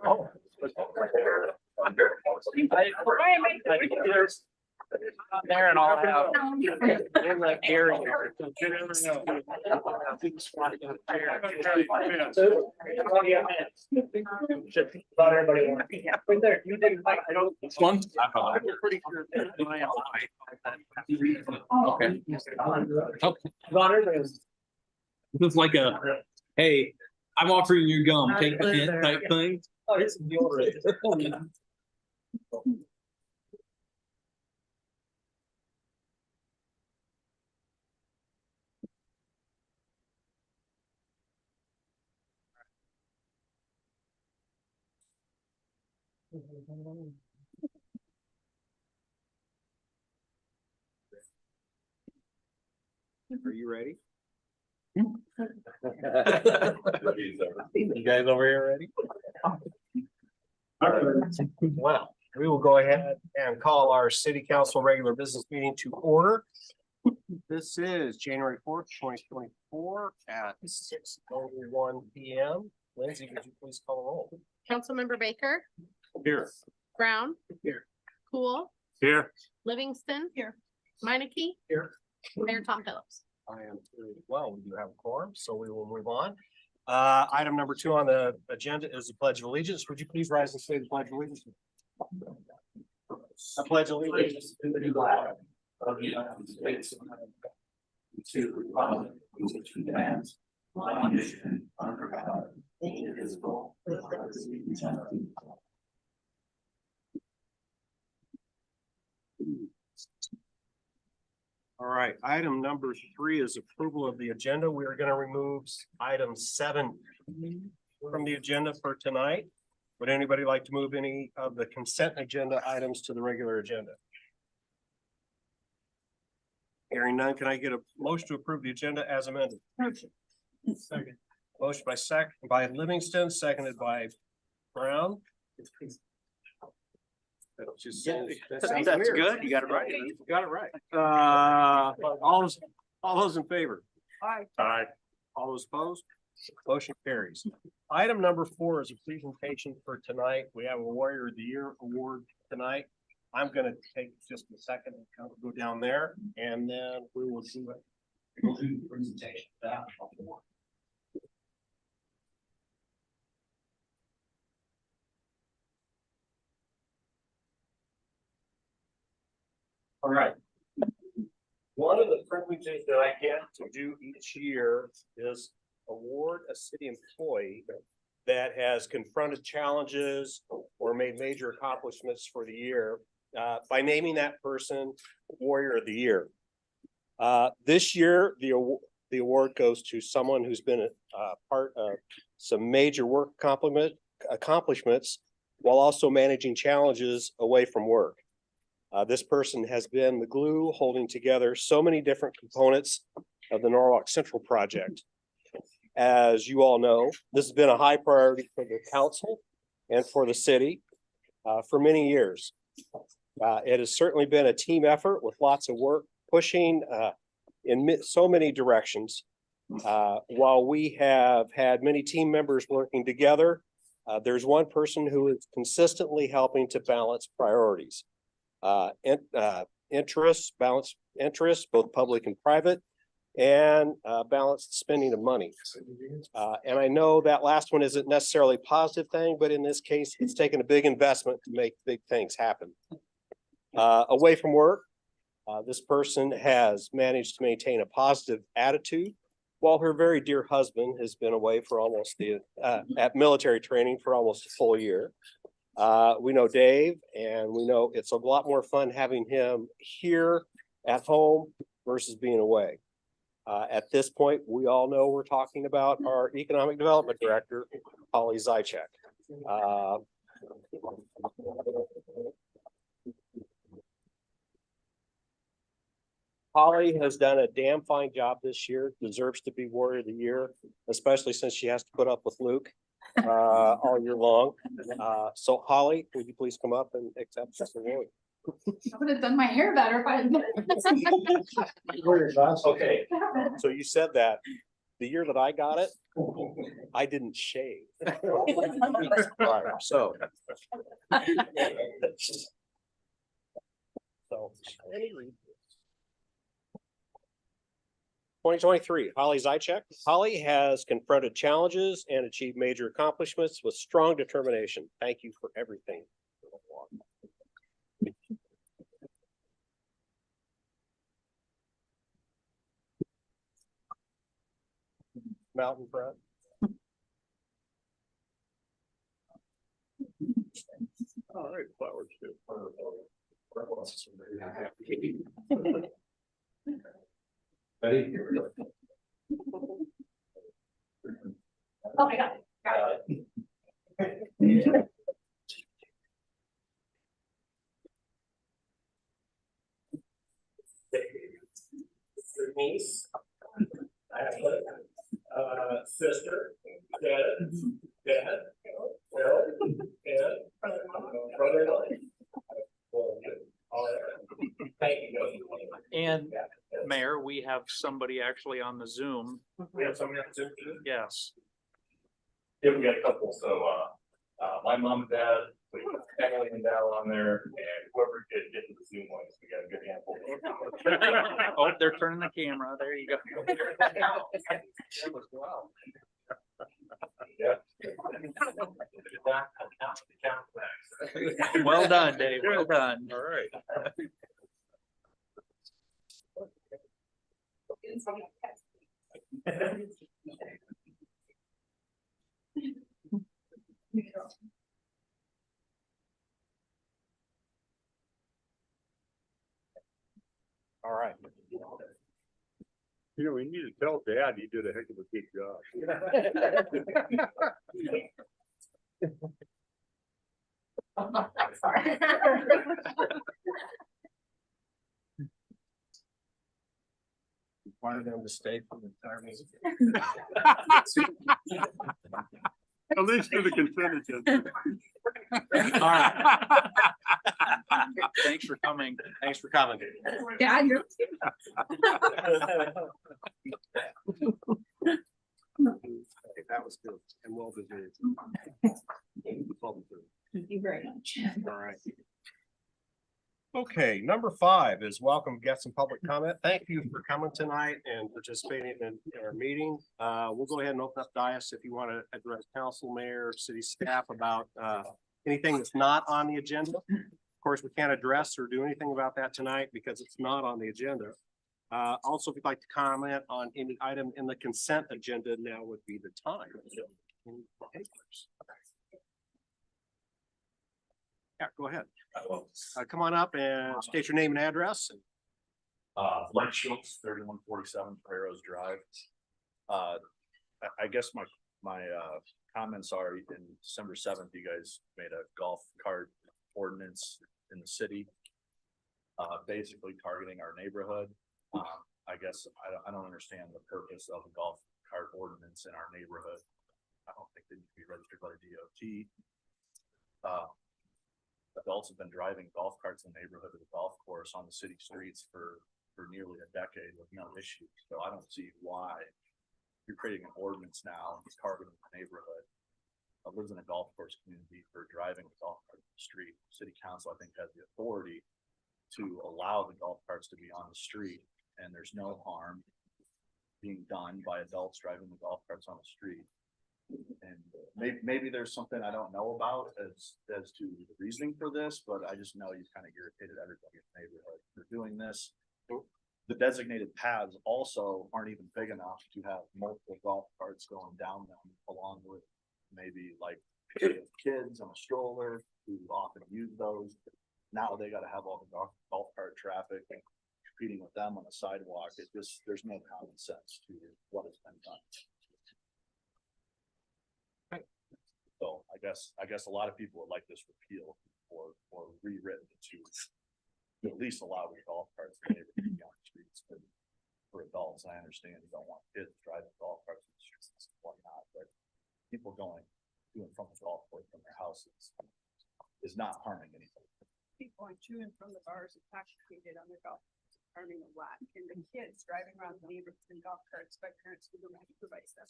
Oh. There and all out. In the area. This one? Pretty sure. Okay. This is like a, hey, I'm offering you gum, take the hint type thing. Oh, it's deodorant. Are you ready? You guys over here ready? Well, we will go ahead and call our city council regular business meeting to order. This is January 4th, 2024 at 6:01 p.m. Lindsay, would you please call the roll? Councilmember Baker, Here. Brown. Here. Cool, Here. Livingston. Here. Meineke. Here. Mayor Tom Phillips. I am too. Well, we do have a quorum, so we will move on. Item number 2 on the agenda is the Pledge of Allegiance. Would you please rise and say the Pledge of Allegiance? I pledge allegiance to the flag of the United States of America, to the republic which stands one nation under God, indivisible, with liberty and justice. All right, item number 3 is approval of the agenda. We are going to remove item 7 from the agenda for tonight. Would anybody like to move any of the consent agenda items to the regular agenda? Hearing none, can I get a motion to approve the agenda as amended? Motion. Second. Motion by Livingston, seconded by Brown. That's good. You got it right. You got it right. All those in favor? Aye. Aye. All those opposed? Motion carries. Item number 4 is a presentation for tonight. We have a Warrior of the Year award tonight. I'm going to take just a second and go down there, and then we will do it. We'll do the presentation. All right. One of the privileges that I get to do each year is award a city employee that has confronted challenges or made major accomplishments for the year by naming that person Warrior of the Year. This year, the award goes to someone who's been a part of some major work accomplishments while also managing challenges away from work. This person has been the glue holding together so many different components of the Norwalk Central project. As you all know, this has been a high priority for the council and for the city for many years. It has certainly been a team effort with lots of work pushing in so many directions. While we have had many team members working together, there's one person who is consistently helping to balance priorities. Balance interests, both public and private, and balanced spending of money. And I know that last one isn't necessarily a positive thing, but in this case, it's taken a big investment to make big things happen. Away from work, this person has managed to maintain a positive attitude while her very dear husband has been away for almost at military training for almost a full year. We know Dave, and we know it's a lot more fun having him here at home versus being away. At this point, we all know we're talking about our Economic Development Director, Holly Zychek. Holly has done a damn fine job this year, deserves to be Warrior of the Year, especially since she has to put up with Luke all year long. So Holly, would you please come up and accept this award? I would have done my hair better if I had. Okay, so you said that the year that I got it, I didn't shave. Right, so. So. 2023, Holly Zychek. Holly has confronted challenges and achieved major accomplishments with strong determination. Thank you for everything. Mountain front. All right, flowers too. Ready? Oh my God. Got it. Your niece, sister, dad, brother-in-law. Thank you. And Mayor, we have somebody actually on the Zoom. We have somebody on Zoom too? Yes. Yeah, we got a couple, so, my mom and dad, we got Emily and Dal on there, and whoever did get to the Zoom ones, we got a good handful. Oh, they're turning the camera. There you go. Yeah. Well done, Dave. Well done. All right. All right. You know, we need to tell Dad he did a heck of a good job. Sorry. Wanted them to stay for the entire meeting. At least for the consent agenda. All right. Thanks for coming. Thanks for coming. Dad, you're. That was good and well deserved. Thank you very much. All right. Okay, number 5 is welcome guests and public comment. Thank you for coming tonight and participating in our meeting. We'll go ahead and open up dais if you want to address council, mayor, city staff about anything that's not on the agenda. Of course, we can't address or do anything about that tonight because it's not on the agenda. Also, if you'd like to comment on any item in the consent agenda, now would be the time. Yeah, go ahead. Come on up and state your name and address. Mike Schultz, 3147 Prairies Drive. I guess my comments are in December 7th, you guys made a golf cart ordinance in the city. Basically targeting our neighborhood. I guess I don't understand the purpose of a golf cart ordinance in our neighborhood. I don't think they need to be registered by the DOT. Adults have been driving golf carts in the neighborhood of the golf course on the city streets for nearly a decade with no issue. So I don't see why you're creating an ordinance now and targeting the neighborhood. I lives in a golf course community for driving a golf cart in the street. City council, I think, has the authority to allow the golf carts to be on the street, and there's no harm being done by adults driving the golf carts on the street. And maybe there's something I don't know about as to the reasoning for this, but I just know you've kind of irritated everybody in the neighborhood for doing this. The designated paths also aren't even big enough to have multiple golf carts going down them, along with maybe like kids on a stroller who often use those. Now they got to have all the golf cart traffic and competing with them on the sidewalk. There's no common sense to what has been done. So I guess a lot of people would like this repealed or rewritten to at least allow the golf carts to be on the streets for adults. I understand you don't want kids driving golf carts on the streets and whatnot, but people going to and from the golf course from their houses is not harming anybody. People going to and from the bars intoxicated on their golf, earning a lot, and the kids driving around the neighborhood in golf carts by parents who don't have supervise them.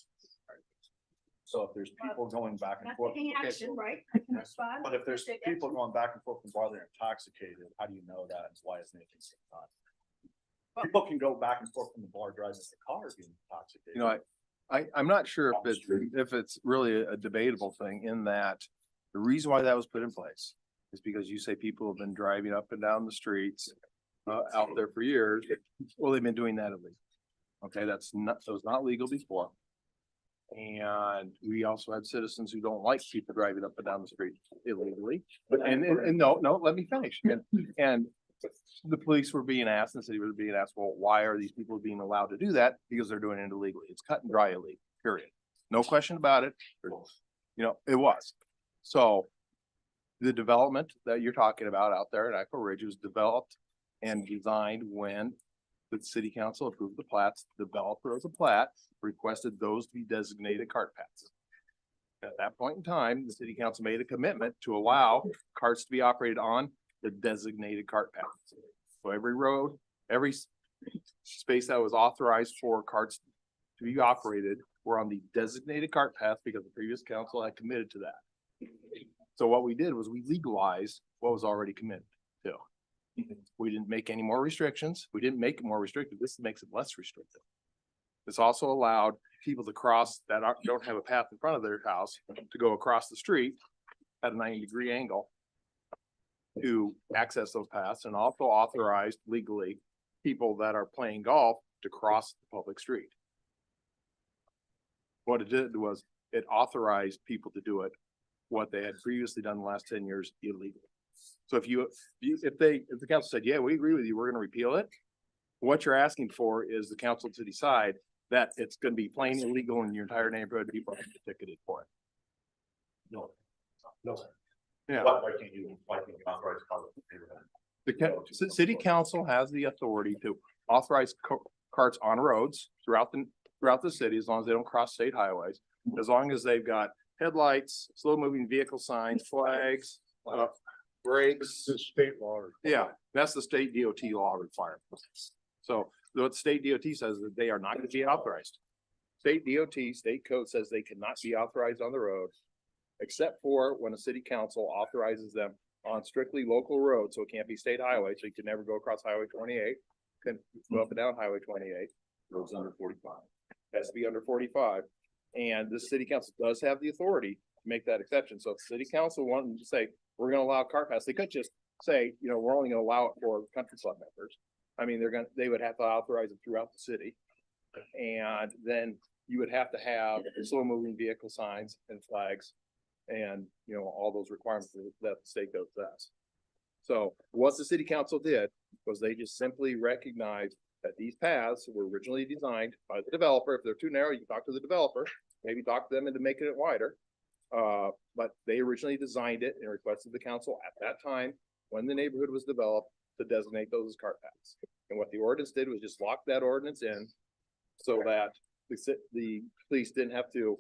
So if there's people going back and Not forth. taking okay, action, so- right? I can respond. But if there's Take people action. going back and forth from while they're intoxicated, how do you know that? And why isn't anything said on? People can go back and forth from the bar driving the car being intoxicated. You know, I'm not sure if it's really a debatable thing in that the reason why that was put in place is because you say people have been driving up and down the streets out there for years. Well, they've been doing that illegally. Okay, that was not legal before. And we also had citizens who don't like people driving up and down the street illegally. But and no, let me finish. And the police were being asked, and the city was being asked, well, why are these people being allowed to do that? Because they're doing it illegally. It's cut and dry illegal, period. No question about it. You know, it was. So the development that you're talking about out there at Echo Ridge was developed and designed when the city council approved the plats. The developer of the plat requested those to be designated cart paths. At that point in time, the city council made a commitment to allow carts to be operated on the designated cart paths. So every road, every space that was authorized for carts to be operated were on the designated cart path because the previous council had committed to that. So what we did was we legalized what was already committed to. We didn't make any more restrictions. We didn't make it more restrictive. This makes it less restrictive. This also allowed people to cross that don't have a path in front of their house to go across the street at a 90-degree angle to access those paths, and also authorized legally people that are playing golf to cross the public street. What it did was it authorized people to do it, what they had previously done the last 10 years illegally. So if the council said, yeah, we agree with you, we're gonna repeal it. What you're asking for is the council to decide that it's gonna be plain illegal in your entire neighborhood, people have to be ticketed for it. No. Yeah. Why can't you authorize public neighborhood? The city council has the authority to authorize carts on roads throughout the city, as long as they don't cross state highways. As long as they've got headlights, slow moving vehicle signs, flags, brakes. It's state law. Yeah, that's the state DOT law requirement. So what the state DOT says that they are not going to be authorized. State DOT, state code says they cannot be authorized on the road, except for when a city council authorizes them on strictly local roads. So it can't be state highway, so you can never go across Highway 28, can go up and down Highway 28. Roads under 45. Has to be under 45. And the city council does have the authority to make that exception. So if the city council wanted to say, we're gonna allow cart paths, they could just say, you know, we're only gonna allow it for country club members. I mean, they would have to authorize it throughout the city. And then you would have to have slow moving vehicle signs and flags and, you know, all those requirements that the state code says. So what the city council did was they just simply recognized that these paths were originally designed by the developer. If they're too narrow, you can talk to the developer, maybe talk to them into making it wider. But they originally designed it and requested the council at that time, when the neighborhood was developed, to designate those as cart paths. And what the ordinance did was just lock that ordinance in so that the police didn't have to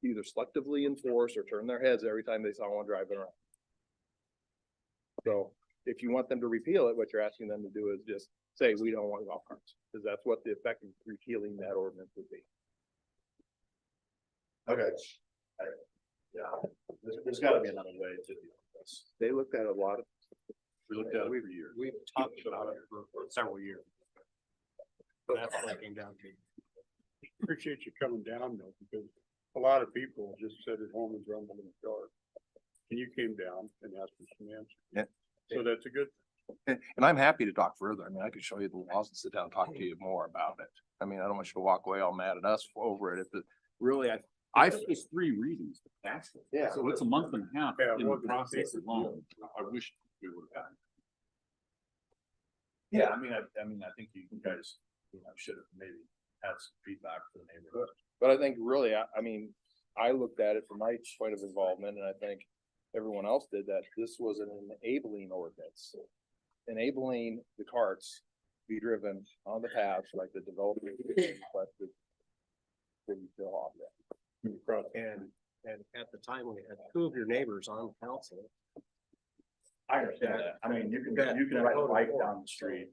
either selectively enforce or turn their heads every time they saw one driving around. So if you want them to repeal it, what you're asking them to do is just say, we don't want golf carts, because that's what the effect of repealing that ordinance would be. Okay. Yeah, there's gotta be another way to deal with this. They looked at a lot of, We looked at it for years. We've talked about it for several years. That's what it came down to. Appreciate you coming down though, because a lot of people just sit at home and grumble in the dark. And you came down and asked for some answers. Yeah. So that's a good, and I'm happy to talk further. I mean, I could show you the laws and sit down and talk to you more about it. I mean, I don't want you to walk away all mad at us over it. Really, It's 3 readings. Yeah. So it's a month and a half Yeah, in the well, process alone. I wish we would have gotten. Yeah, I mean, I think you guys, should have maybe had some feedback for the neighborhood. but I think really, I mean, I looked at it from my point of involvement, and I think everyone else did that. This was an enabling ordinance, enabling the carts to be driven on the paths like the developer requested. To be still off there. And at the time when you had 2 of your neighbors on council, I understand that. I mean, you can ride a bike down the street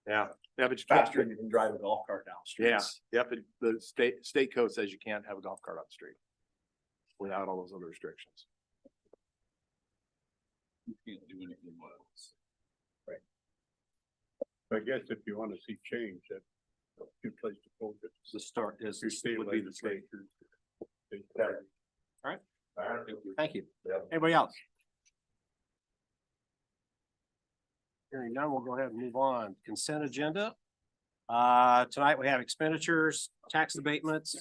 Yeah, but you can't, faster than you can drive a golf cart down the street. yeah, yep, the state code says you can't have a golf cart on the street without all those other restrictions. You can't do anything else. I guess if you wanna see change, that's a good place to focus. The start is, Your state would be the state. legislature. Thank you. Yep. Anybody else? Hearing none, we'll go ahead and move on. Consent agenda. Tonight we have expenditures, tax abatements.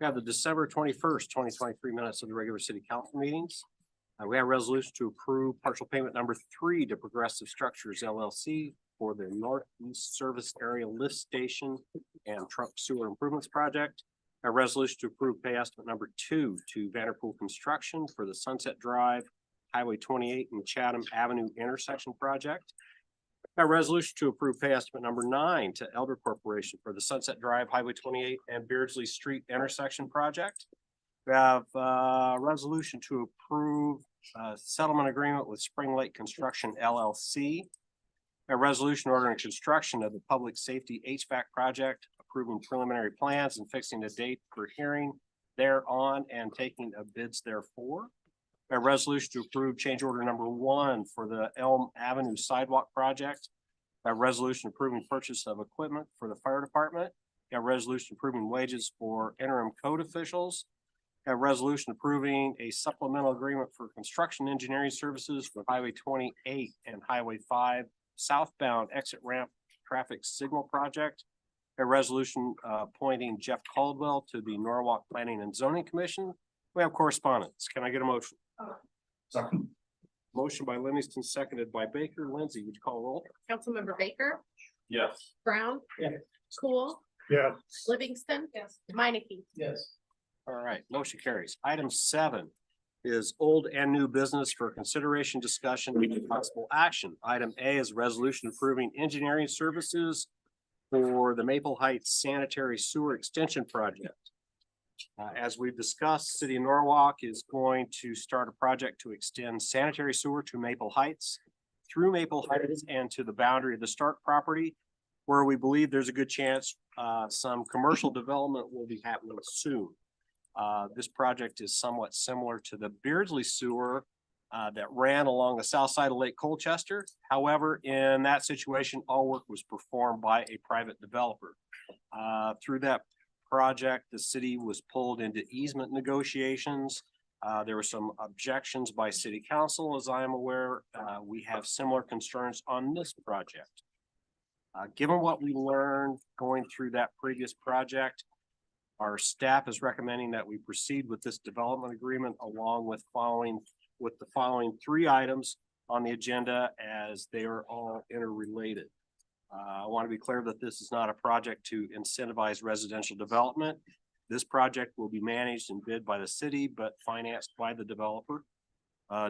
We have the December 21st, 2023 minutes of the regular city council meetings. We have a resolution to approve partial payment number 3 to Progressive Structures LLC for the Northeast Service Area Lift Station and Trunk Sewer Improvements Project. A resolution to approve pay estimate number 2 to Vanderpool Construction for the Sunset Drive, Highway 28 and Chatham Avenue intersection project. A resolution to approve pay estimate number 9 to Elder Corporation for the Sunset Drive, Highway 28 and Beardsley Street intersection project. We have a resolution to approve settlement agreement with Spring Lake Construction LLC. A resolution ordering construction of the public safety HVAC project, approving preliminary plans and fixing a date for hearing thereon and taking of bids therefore. A resolution to approve change order number 1 for the Elm Avenue sidewalk project. A resolution approving purchase of equipment for the fire department. A resolution approving wages for interim code officials. A resolution approving a supplemental agreement for construction engineering services for Highway 28 and Highway 5 southbound exit ramp traffic signal project. A resolution appointing Jeff Caldwell to the Norwalk Planning and Zoning Commission. We have correspondence. Can I get a motion? Second. Motion by Livingston, seconded by Baker. Lindsay, would you call roll? Councilmember Baker, Yes. Brown. Yes. Cool, Yeah, Livingston. Yes. Minneke. Yes. All right, motion carries. Item 7 is old and new business for consideration, discussion, and possible action. Item A is resolution approving engineering services for the Maple Heights Sanitary Sewer Extension Project. As we've discussed, City of Norwalk is going to start a project to extend sanitary sewer to Maple Heights, through Maple Heights and to the boundary of the Stark property, where we believe there's a good chance some commercial development will be happening soon. This project is somewhat similar to the Beardsley sewer that ran along the south side of Lake Colchester. However, in that situation, all work was performed by a private developer. Through that project, the city was pulled into easement negotiations. There were some objections by city council, as I am aware. We have similar concerns on this project. Given what we learned going through that previous project, our staff is recommending that we proceed with this development agreement along with the following 3 items on the agenda, as they are all interrelated. I want to be clear that this is not a project to incentivize residential development. This project will be managed and bid by the city, but financed by the developer.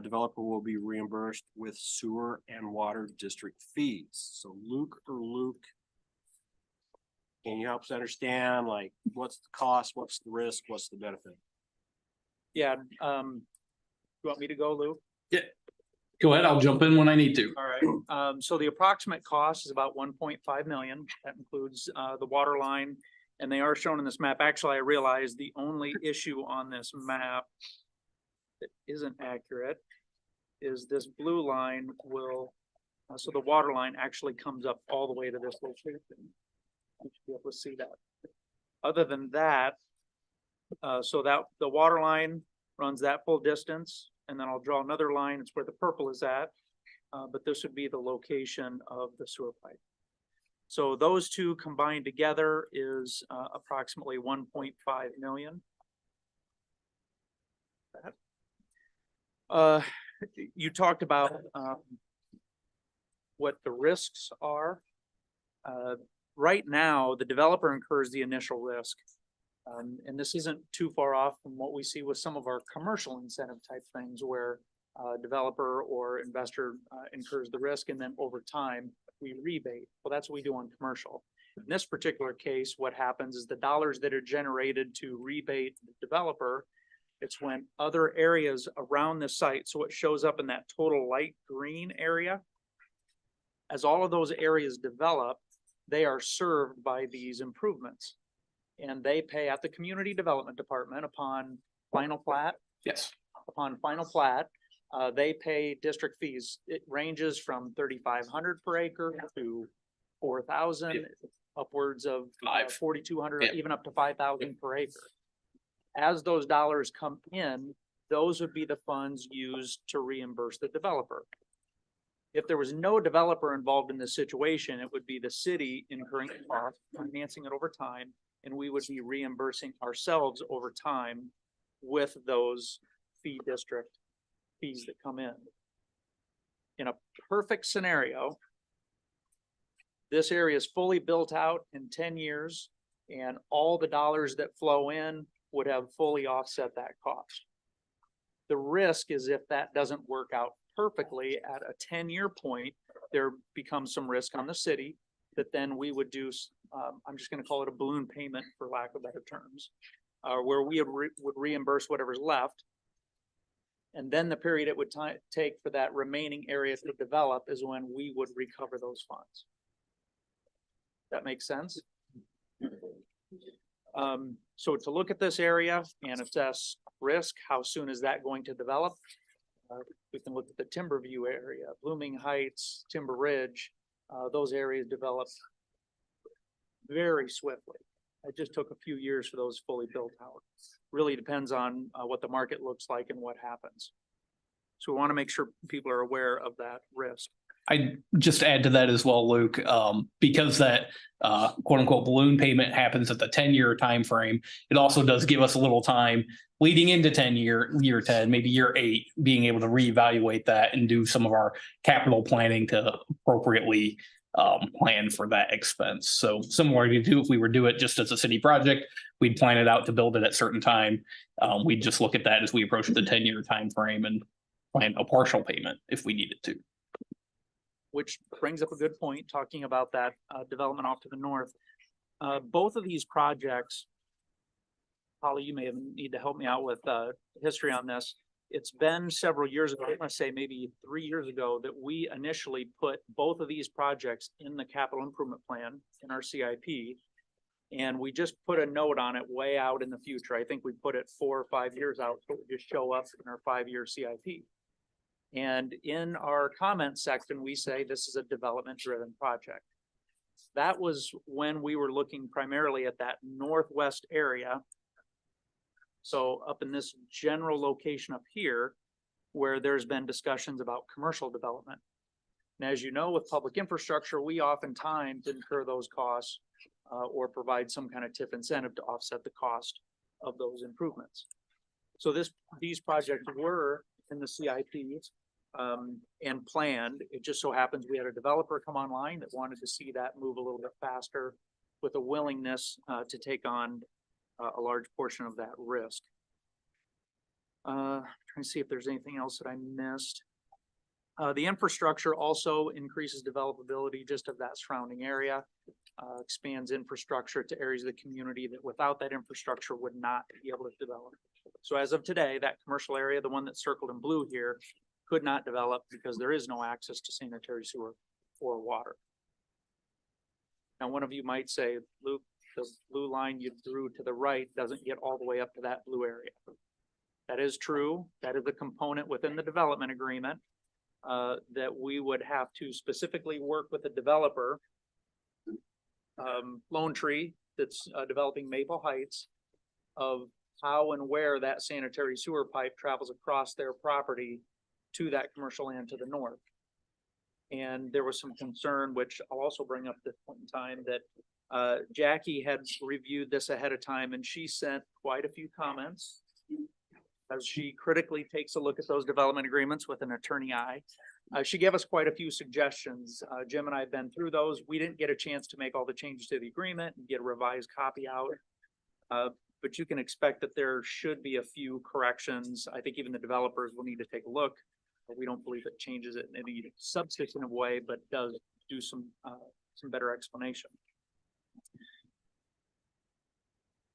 Developer will be reimbursed with sewer and water district fees. So Luke, can you help us understand, like, what's the cost, what's the risk, what's the benefit? Yeah, you want me to go, Lou? Go ahead, I'll jump in when I need to. All right, so the approximate cost is about 1.5 million. That includes the water line, and they are shown in this map. Actually, I realized the only issue on this map that isn't accurate is this blue line will, so the water line actually comes up all the way to this location. You should be able to see that. Other than that, so that the water line runs that full distance, and then I'll draw another line. It's where the purple is at, but this would be the location of the sewer pipe. So those two combined together is approximately 1.5 million. You talked about what the risks are. Right now, the developer incurs the initial risk. And this isn't too far off from what we see with some of our commercial incentive type things where developer or investor incurs the risk, and then over time we rebate. Well, that's what we do on commercial. In this particular case, what happens is the dollars that are generated to rebate the developer It's when other areas around the site, so it shows up in that total light green area. As all of those areas develop, they are served by these improvements. And they pay at the Community Development Department upon final plat. Yes. Upon final plat, they pay district fees. It ranges from 3,500 per acre to 4,000, upwards of 4,200, Yeah. even up to 5,000 per acre. As those dollars come in, those would be the funds used to reimburse the developer. If there was no developer involved in this situation, it would be the city incurring the cost, financing it over time, and we would be reimbursing ourselves over time with those fee district fees that come in. In a perfect scenario, this area is fully built out in 10 years, and all the dollars that flow in would have fully offset that cost. The risk is if that doesn't work out perfectly at a 10-year point, there becomes some risk on the city that then we would do, I'm just gonna call it a balloon payment for lack of better terms, where we would reimburse whatever's left. And then the period it would take for that remaining area to develop is when we would recover those funds. That makes sense? So to look at this area and assess risk, how soon is that going to develop? We can look at the Timberview area, Blooming Heights, Timber Ridge. Those areas develop very swiftly. It just took a few years for those fully built out. Really depends on what the market looks like and what happens. So we want to make sure people are aware of that risk. I just add to that as well, Luke, because that quote unquote balloon payment happens at the 10-year time frame. It also does give us a little time leading into year 10, maybe year 8, being able to reevaluate that and do some of our capital planning to appropriately plan for that expense. So similar to if we were to do it just as a city project, we'd plan it out to build it at certain time. We'd just look at that as we approach the 10-year time frame and plan a partial payment if we needed to. Which brings up a good point, talking about that development off to the north. Both of these projects, Holly, you may need to help me out with history on this. It's been several years ago, I must say maybe 3 years ago, that we initially put both of these projects in the capital improvement plan in our CIP. And we just put a note on it way out in the future. I think we put it 4 or 5 years out, so it would just show up in our 5-year CIP. And in our comment section, we say this is a development driven project. That was when we were looking primarily at that northwest area. So up in this general location up here, where there's been discussions about commercial development. And as you know, with public infrastructure, we oftentimes incur those costs or provide some kind of TIF incentive to offset the cost of those improvements. So these projects were in the CIP and planned. It just so happens we had a developer come online that wanted to see that move a little bit faster with a willingness to take on a large portion of that risk. Trying to see if there's anything else that I missed. The infrastructure also increases developability just of that surrounding area, expands infrastructure to areas of the community that without that infrastructure would not be able to develop. So as of today, that commercial area, the one that's circled in blue here, could not develop because there is no access to sanitary sewer or water. Now, one of you might say, Luke, the blue line you drew to the right doesn't get all the way up to that blue area. That is true. That is a component within the development agreement that we would have to specifically work with the developer, Lone Tree, that's developing Maple Heights, of how and where that sanitary sewer pipe travels across their property to that commercial land to the north. And there was some concern, which I'll also bring up at this point in time, that Jackie had reviewed this ahead of time and she sent quite a few comments as she critically takes a look at those development agreements with an attorney eye. She gave us quite a few suggestions. Jim and I have been through those. We didn't get a chance to make all the changes to the agreement and get a revised copy out. But you can expect that there should be a few corrections. I think even the developers will need to take a look. We don't believe it changes it in any substantive way, but does do some better explanation.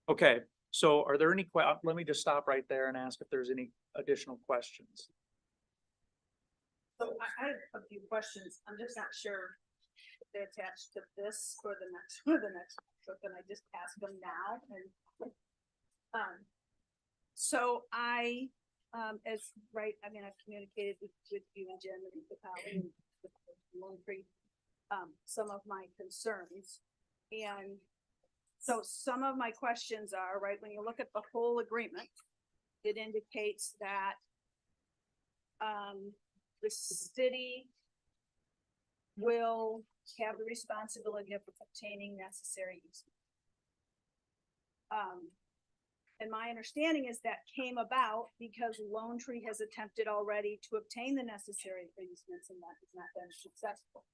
Okay, So are there any let me just stop right there and ask if there's any additional questions. So I have a few questions. I'm just not sure if they're attached to this or the next, or the next. So can I just ask them now? And, so I, as, right, I mean, I've communicated with you and Jim and with Holly and with Lone Tree, some of my concerns. And so some of my questions are, right, when you look at the whole agreement, it indicates that the city will have the responsibility of obtaining necessary easements. And my understanding is that came about because Lone Tree has attempted already to obtain the necessary easements and that has not been successful.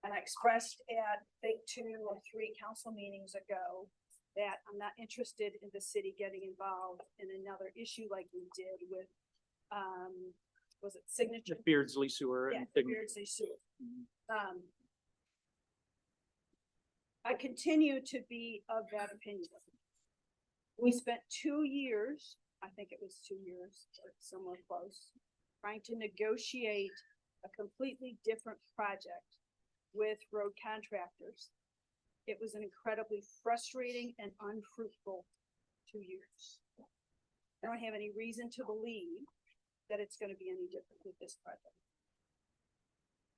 And I expressed at, I think, 2 or 3 council meetings ago that I'm not interested in the city getting involved in another issue like we did with, was it Signature? Beardsley Sewer. Yeah, And Sign- Beardsley Sewer. I continue to be of that opinion. We spent 2 years, I think it was 2 years or somewhere close, trying to negotiate a completely different project with road contractors. It was an incredibly frustrating and unfruitful 2 years. I don't have any reason to believe that it's going to be any different with this project.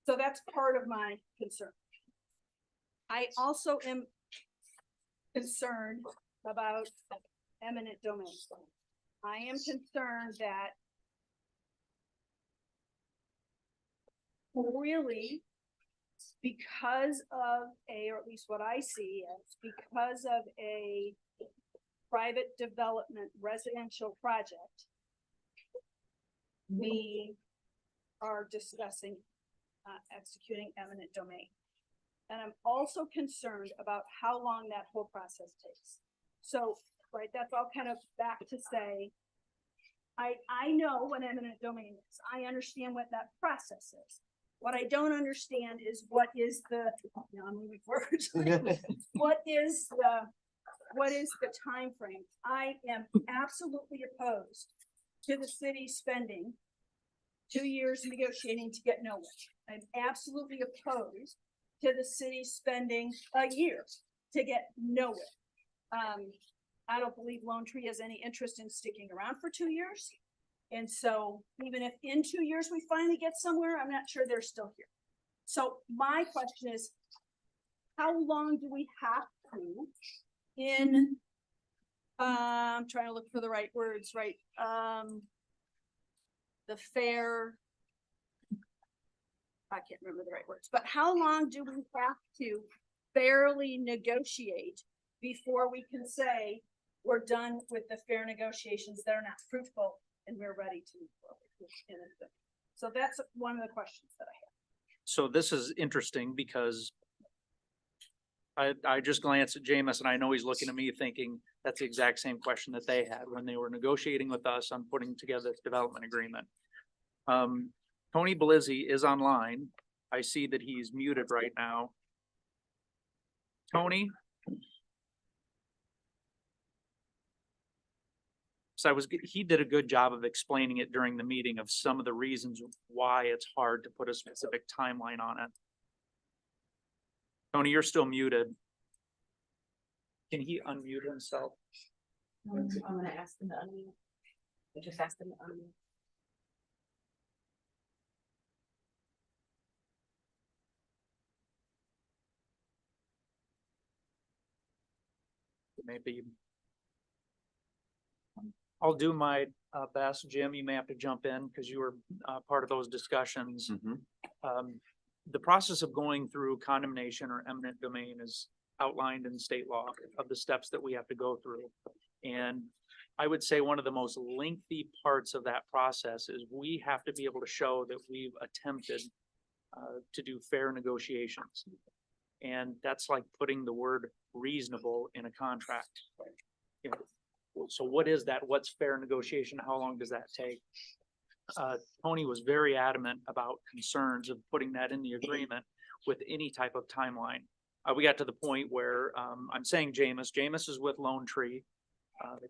So that's part of my concern. I also am concerned about eminent domain. I am concerned that really, because of or at least what I see as because of a private development residential project, we are discussing executing eminent domain. And I'm also concerned about how long that whole process takes. So, right, that's all kind of back to say, I know what eminent domain is. I understand what that process is. What I don't understand is what is the, now I'm moving words. What is the time frame? I am absolutely opposed to the city spending 2 years negotiating to get nowhere. I'm absolutely opposed to the city spending a year to get nowhere. I don't believe Lone Tree has any interest in sticking around for 2 years. And so even if in 2 years we finally get somewhere, I'm not sure they're still here. So my question is, how long do we have to in, I'm trying to look for the right words, right? The fair, I can't remember the right words, but how long do we have to fairly negotiate before we can say we're done with the fair negotiations that are not fruitful and we're ready to move forward? So that's one of the questions that I have. So this is interesting because I just glanced at Jameis and I know he's looking at me thinking that's the exact same question that they had when they were negotiating with us on putting together this development agreement. Tony Belizzi is online. I see that he's muted right now. Tony? So he did a good job of explaining it during the meeting of some of the reasons why it's hard to put a specific timeline on it. Tony, you're still muted. Can he unmute himself? I'm gonna ask them to unmute. I just asked them to unmute. Maybe. I'll do my best. Jim, you may have to jump in because you were part of those discussions. The process of going through condemnation or eminent domain is outlined in state law of the steps that we have to go through. And I would say one of the most lengthy parts of that process is we have to be able to show that we've attempted to do fair negotiations. And that's like putting the word reasonable in a contract. You know, so what is that? What's fair negotiation? How long does that take? Tony was very adamant about concerns of putting that in the agreement with any type of timeline. We got to the point where I'm saying Jameis is with Lone Tree.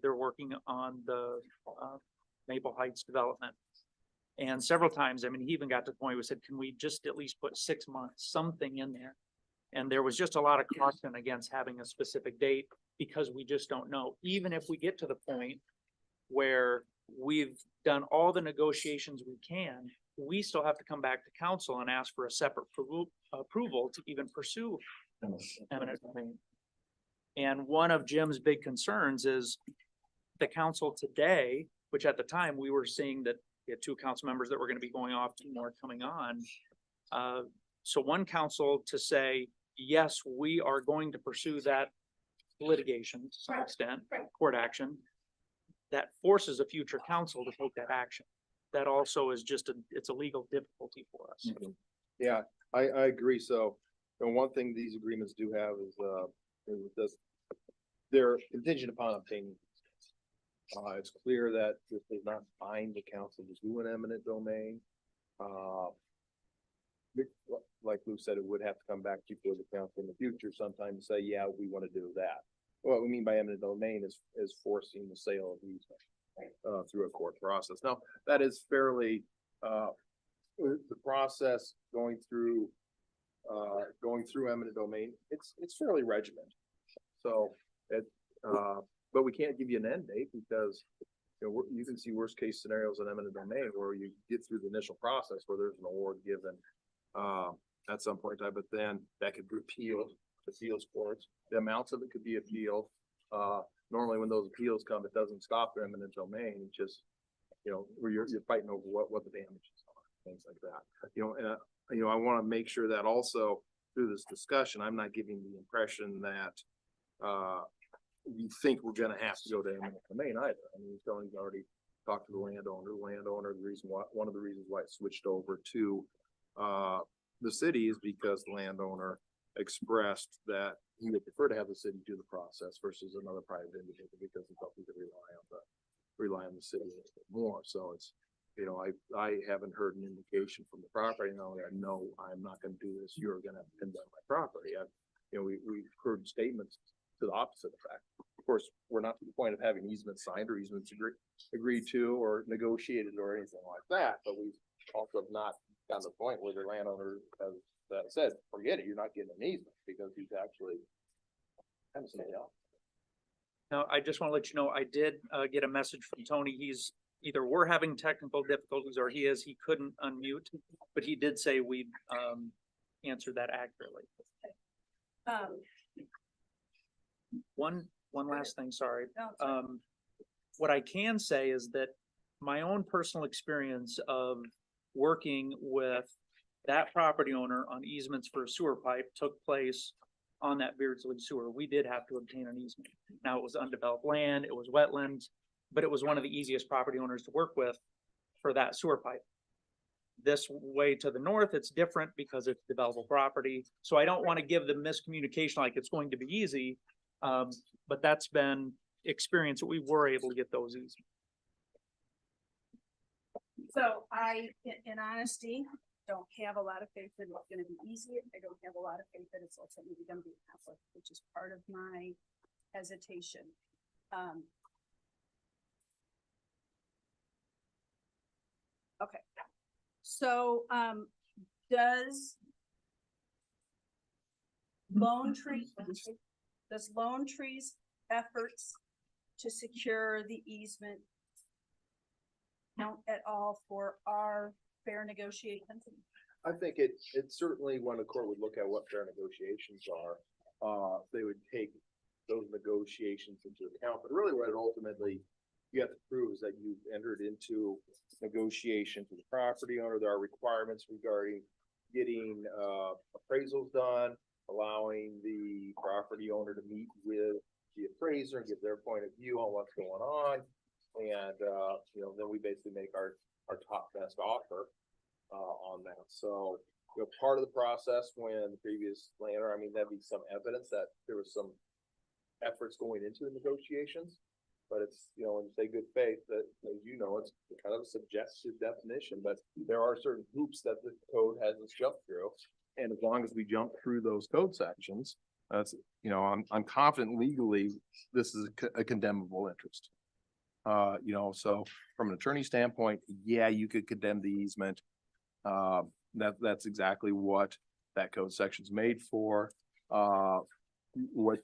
They're working on the Maple Heights development. And several times, I mean, he even got to the point where he said, can we just at least put 6 months, something in there? And there was just a lot of caution against having a specific date because we just don't know. Even if we get to the point where we've done all the negotiations we can, we still have to come back to council and ask for a separate approval to even pursue eminent domain. And one of Jim's big concerns is the council today, which at the time we were seeing that we had 2 council members that were going to be going off, 2 more coming on. So one council to say, yes, we are going to pursue that litigation to some extent, court action, that forces a future council to take that action. That also is just it's a legal difficulty for us. Yeah, I agree. So, one thing these agreements do have is they're contingent upon obtaining. It's clear that this does not bind the council to do an eminent domain. Like Lou said, it would have to come back before the council in the future sometime to say, yeah, we want to do that. What we mean by eminent domain is forcing the sale of easement through a court process. Now, that is fairly, the process going through eminent domain, it's fairly regimented. So but we can't give you an end date because you can see worst case scenarios in eminent domain where you get through the initial process where there's an award given at some point in time, but then that could be appealed to appeals courts. The amounts of it could be appealed. Normally when those appeals come, it doesn't stop the eminent domain. It's just, where you're fighting over what the damages are, things like that. And I want to make sure that also through this discussion, I'm not giving the impression that you think we're gonna have to go to eminent domain either. I mean, Tony's already talked to the landowner. One of the reasons why it switched over to the city is because the landowner expressed that he would prefer to have the city do the process versus another private individual because he felt he could rely on the city a little bit more. So it's, I haven't heard an indication from the property owner that no, I'm not gonna do this. You're gonna condemn my property. We've heard statements to the opposite effect. Of course, we're not to the point of having easements signed or easements agreed to or negotiated or anything like that, but we've also not gotten to the point where the landowner has said, forget it, you're not getting an easement because he's actually kind of something else. Now, I just want to let you know, I did get a message from Tony. He's either we're having technical difficulties or he couldn't unmute, but he did say we answered that accurately. One last thing, sorry. What I can say is that my own personal experience of working with that property owner on easements for a sewer pipe took place on that Beardsley sewer. We did have to obtain an easement. Now, it was undeveloped land, it was wetlands, but it was one of the easiest property owners to work with for that sewer pipe. This way to the north, it's different because it's developable property. So I don't want to give the miscommunication like it's going to be easy. But that's been experience that we were able to get those easy. So I, in honesty, don't have a lot of faith that it's gonna be easy. I don't have a lot of faith that it's ultimately gonna be a conflict, which is part of my hesitation. Okay, so, does Lone Tree's efforts to secure the easement count at all for our fair negotiations? I think it's certainly when the court would look at what fair negotiations are, they would take those negotiations into account. But really what it ultimately you have to prove is that you've entered into negotiations with the property owner. There are requirements regarding getting appraisals done, allowing the property owner to meet with the appraiser and give their point of view on what's going on. And, then we basically make our top best offer on that. So, part of the process when the previous landowner, that'd be some evidence that there was some efforts going into the negotiations. But it's, when you say good faith, that, as it's kind of a subjective definition, but there are certain hoops that the code has us jump through. And as long as we jump through those code sections, That's, I'm confident legally, this is a condemnable interest. So from an attorney standpoint, yeah, you could condemn the easement. That's exactly what that code section's made for. What,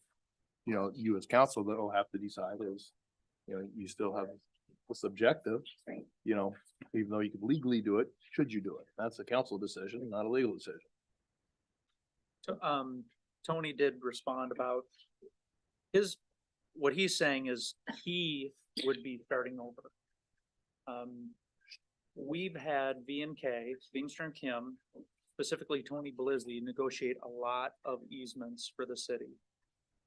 you as counsel that will have to decide is, you still have the subjective, Right. even though you could legally do it, should you do it? That's a council decision, not a legal decision. So, Tony did respond about what he's saying is he would be starting over. We've had V&K, Vingstrom Kim, specifically Tony Blizley, negotiate a lot of easements for the city.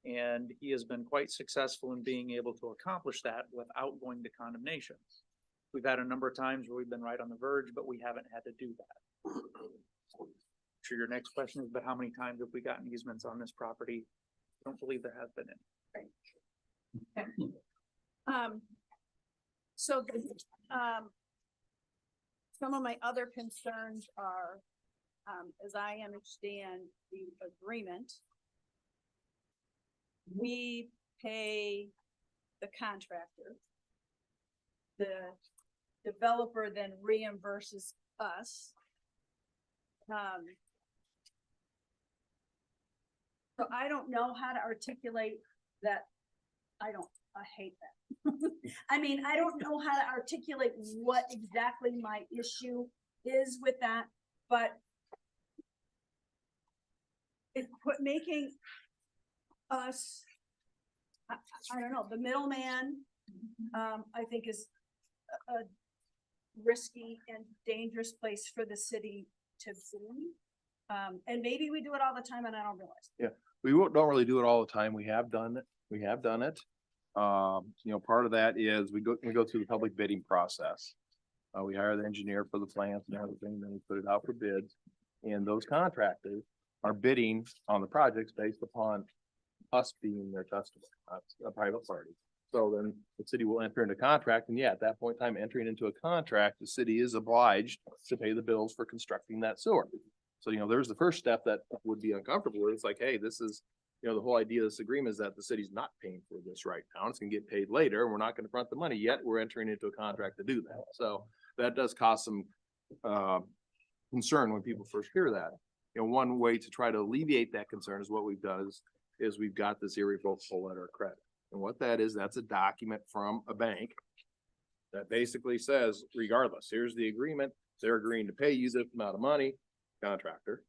And he has been quite successful in being able to accomplish that without going to condemnation. We've had a number of times where we've been right on the verge, but we haven't had to do that. Sure, your next question is, but how many times have we gotten easements on this property? I don't believe there has been any. So some of my other concerns are, as I understand the agreement, we pay the contractor. The developer then reimburses us. So I don't know how to articulate that. I hate that. I mean, I don't know how to articulate what exactly my issue is with that, but making us, I don't know, the middleman, I think is a risky and dangerous place for the city to be. And maybe we do it all the time and I don't realize. We don't really do it all the time. We have done it. Part of that is we go through the public bidding process. We hire the engineer for the plans and everything, then we put it out for bids. And those contractors are bidding on the projects based upon us being their customer, a private party. So then the city will enter into contract, and at that point in time, entering into a contract, the city is obliged to pay the bills for constructing that sewer. So, there's the first step that would be uncomfortable. It's like, hey, this is, the whole idea of this agreement is that the city's not paying for this right now. It's gonna get paid later, and we're not gonna front the money yet. We're entering into a contract to do that. So that does cause some concern when people first hear that. One way to try to alleviate that concern is what we've done is we've got this irrevocable letter of credit. And what that is, that's a document from a bank that basically says, regardless, here's the agreement. They're agreeing to pay you this amount of money, contractor.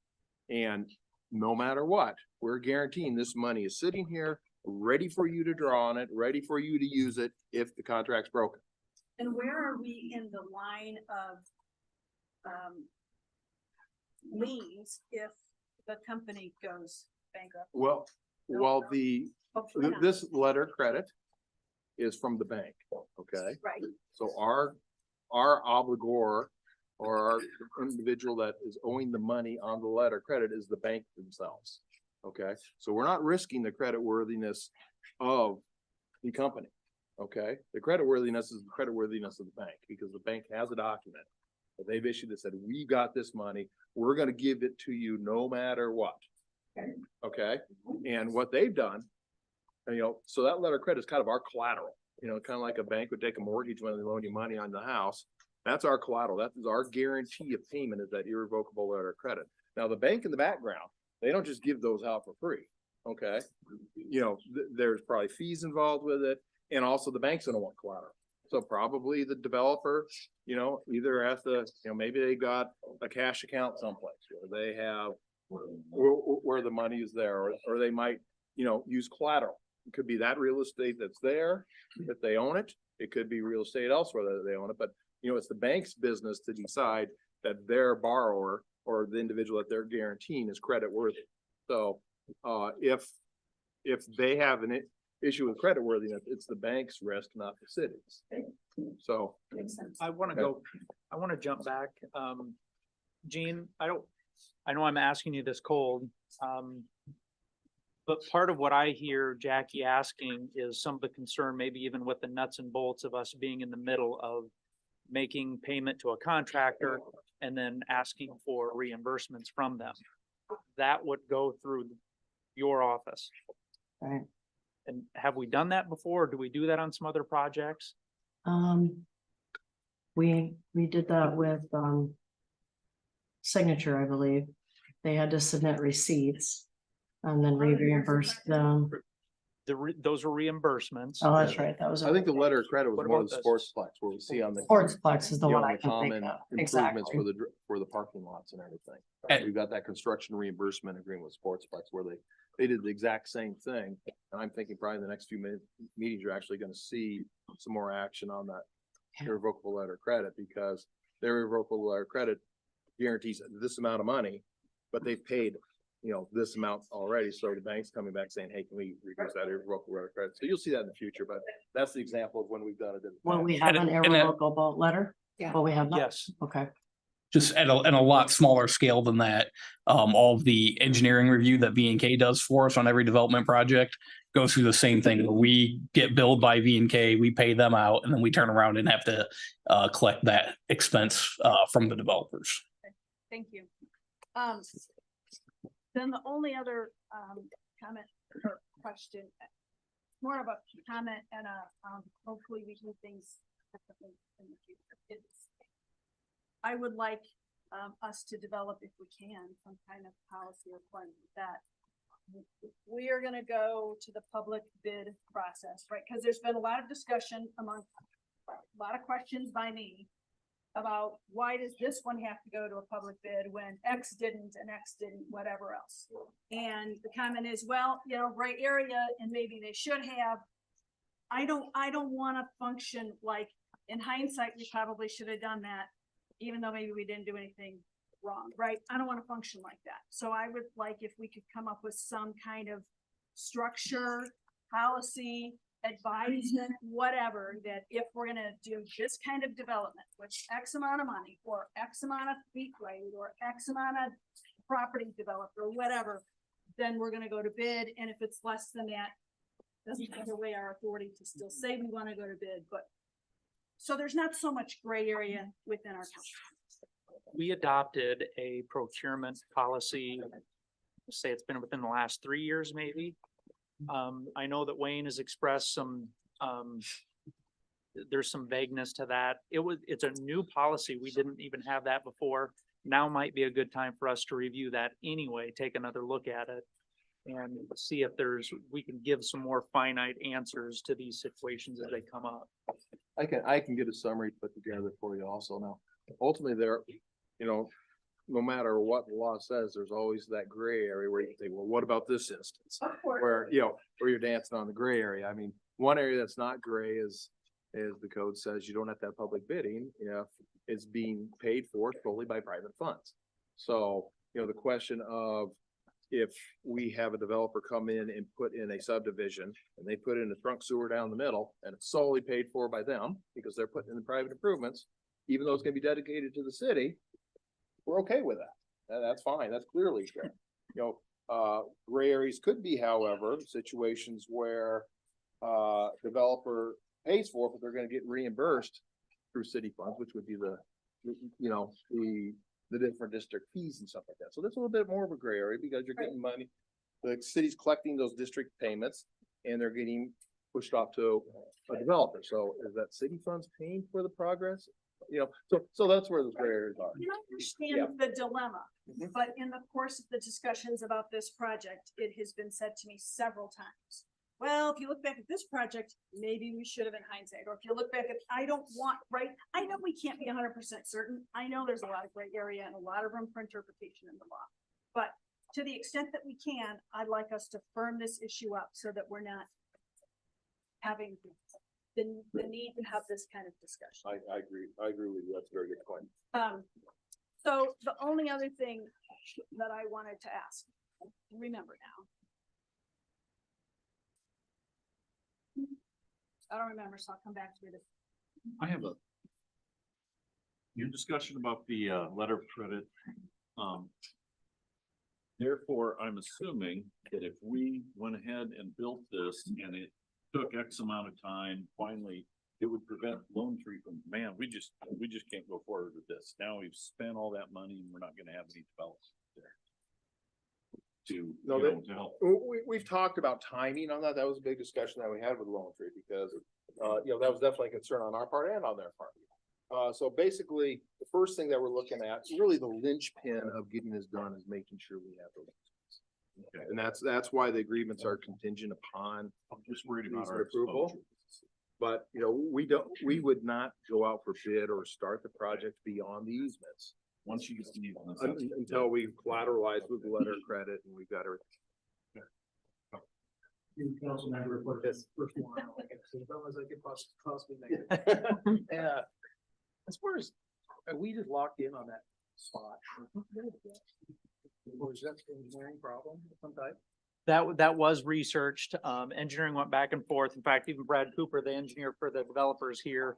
And no matter what, we're guaranteeing this money is sitting here, ready for you to draw on it, ready for you to use it if the contract's broken. And where are we in the line of liens if the company goes bankrupt? Well, Hopefully not. this letter of credit is from the bank, okay? Right. So our obligor or our individual that is owing the money on the letter of credit is the bank themselves, okay? So we're not risking the credit worthiness of the company, okay? The credit worthiness is the credit worthiness of the bank, because the bank has a document that they've issued that said, we got this money, we're gonna give it to you no matter what. Okay, and what they've done, so that letter of credit is kind of our collateral, kind of like a bank would take a mortgage when they loan you money on the house. That's our collateral. That is our guarantee of payment, is that irrevocable letter of credit. Now, the bank in the background, they don't just give those out for free. Okay, there's probably fees involved with it, and also the bank's gonna want collateral. So probably the developer, either has to, maybe they got a cash account someplace where they have where the money is there, or they might, use collateral. It could be that real estate that's there, if they own it. It could be real estate elsewhere that they own it, but it's the bank's business to decide that their borrower or the individual that they're guaranteeing is credit worthy. So, if they have an issue with credit worthiness, it's the bank's risk, not the city's. So. Makes sense. I want to jump back. Gene, I know I'm asking you this cold, but part of what I hear Jackie asking is some of the concern, maybe even with the nuts and bolts of us being in the middle of making payment to a contractor and then asking for reimbursements from them. That would go through your office. Right. And have we done that before? Do we do that on some other projects? We did that with, Signature, I believe. They had to submit receipts and then we reimbursed them. Those are reimbursements. Oh, that's right. That was. I think the letter of credit was What one of about the this? sportsplex where we see on the. Sportsplex is the you know, one I the can think common of. improvements Exactly. for the parking lots and everything. And- We've got that construction reimbursement agreement with Sportsplex where they did the exact same thing. And I'm thinking probably in the next few meetings, you're actually gonna see some more action on that irrevocable letter of credit, because their irrevocable letter of credit guarantees this amount of money, but they've paid, this amount already. So the bank's coming back saying, hey, can we reduce that irrevocable letter of credit? So you'll see that in the future, but that's the example of when we've done it. Well, we have an and that- irrevocable letter. Yeah. Well, we have not. Yes. Okay. Just at a lot smaller scale than that. All of the engineering review that V&K does for us on every development project goes through the same thing. We get billed by V&K, we pay them out, and then we turn around and have to collect that expense from the developers. Thank you. Then the only other, comment or question, more of a comment and hopefully we do things differently in the future. I would like, us to develop, if we can, some kind of policy or plan that we are gonna go to the public bid process, right? Cause there's been a lot of discussion among, a lot of questions by me about why does this one have to go to a public bid when X didn't and X didn't, whatever else. And the comment is, well, gray area and maybe they should have. I don't wanna function like, in hindsight, we probably should have done that, even though maybe we didn't do anything wrong, right? I don't wanna function like that. So I would like if we could come up with some kind of structure, policy, advisement, whatever, that if we're gonna do this kind of development, which X amount of money, or X amount of feet weight, or X amount of property developed, or whatever, then we're gonna go to bid, and if it's less than that, doesn't take away our authority to still say we wanna go to bid, but so there's not so much gray area within our county. We adopted a procurement policy, say it's been within the last 3 years, maybe. I know that Wayne has expressed some, there's some vagueness to that. It's a new policy. We didn't even have that before. Now might be a good time for us to review that anyway, take another look at it and see if we can give some more finite answers to these situations as they come up. I can get a summary put together for you also. Now, ultimately no matter what the law says, there's always that gray area where you can say, well, what about this instance? Where you're dancing on the gray area. I mean, one area that's not gray is the code says you don't have to have public bidding if it's being paid for solely by private funds. So, the question of if we have a developer come in and put in a subdivision and they put in a trunk sewer down the middle and it's solely paid for by them because they're putting in the private improvements, even though it's gonna be dedicated to the city, we're okay with that. That's fine. That's clearly fair. Gray areas could be, however, situations where developer pays for it, but they're gonna get reimbursed through city funds, which would be the different district fees and stuff like that. So that's a little bit more of a gray area because you're getting money. The city's collecting those district payments and they're getting pushed off to a developer. So is that city funds paying for the progress? So that's where those gray areas are. I understand the dilemma, but in the course of the discussions about this project, it has been said to me several times. Well, if you look back at this project, maybe we should have in hindsight, or if you look back at, I know we can't be 100% certain. I know there's a lot of gray area and a lot of room for interpretation in the law. But to the extent that we can, I'd like us to firm this issue up so that we're not having the need to have this kind of discussion. I agree. I agree with you. That's a very good point. So the only other thing that I wanted to ask, remember now. I don't remember, so I'll come back to it. I have your discussion about the letter of credit. Therefore, I'm assuming that if we went ahead and built this and it took X amount of time, finally, it would prevent Lone Tree from, man, we just can't go forward with this. Now we've spent all that money and we're not gonna have any development there. to, No, you know, that- to help. We've talked about timing on that. That was a big discussion that we had with Lone Tree because, you know, that was definitely a concern on our part and on their part. So basically, the first thing that we're looking at, really the linchpin of getting this done is making sure we have those. Okay. And that's why the agreements are contingent upon, I'm just worried about Needs our approval. exposure. but you know, we would not go out for bid or start the project beyond the easements. Once you get the easements, Until we've collateralized with the letter of credit and we've got everything. Council member report this first one. As I could possibly make. Yeah. As far as, are we just locked in on that spot? Or is that an engineering problem of some type? That was researched. Engineering went back and forth. In fact, even Brad Cooper, the engineer for the developers here,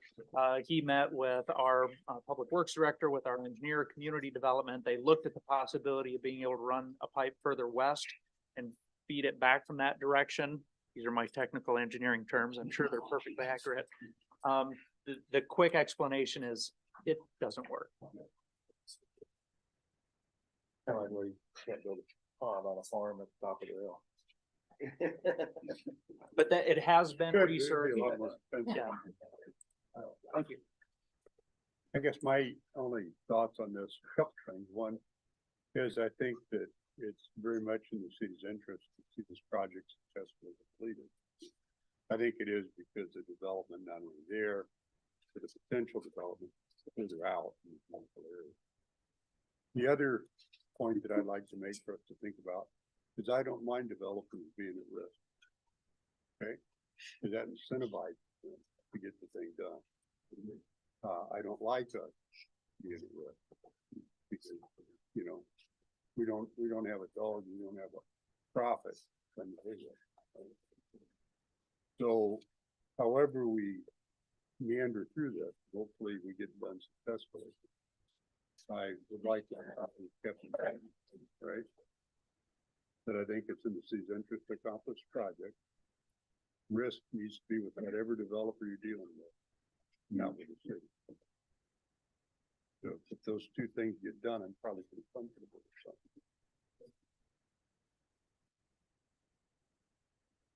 he met with our public works director, with our engineer, community development. They looked at the possibility of being able to run a pipe further west and feed it back from that direction. These are my technical engineering terms. I'm sure they're perfectly accurate. The quick explanation is it doesn't work. Kind of like where you can't build a pond on a farm at the top of the hill. But that it has been Good, there'd be researched. a lot more expensive. Yeah. Thank you. I guess my only thoughts on this, couple things. One is I think that it's very much in the city's interest to see this project successfully completed. I think it is because the development not only there, but the potential development further out in this wonderful area. The other point that I'd like to make for us to think about is I don't mind developers being at risk. Okay, because that incentivizes them to get the thing done. I don't like us being at risk because, you know, we don't have a dog, we don't have a profit from the business. So however we meander through this, hopefully we get done successfully. I would like to have it kept in mind, right? That I think it's in the city's interest to accomplish the project. Risk needs to be with whatever developer you're dealing with, not with the city. So if those two things get done, I'm probably pretty comfortable with something.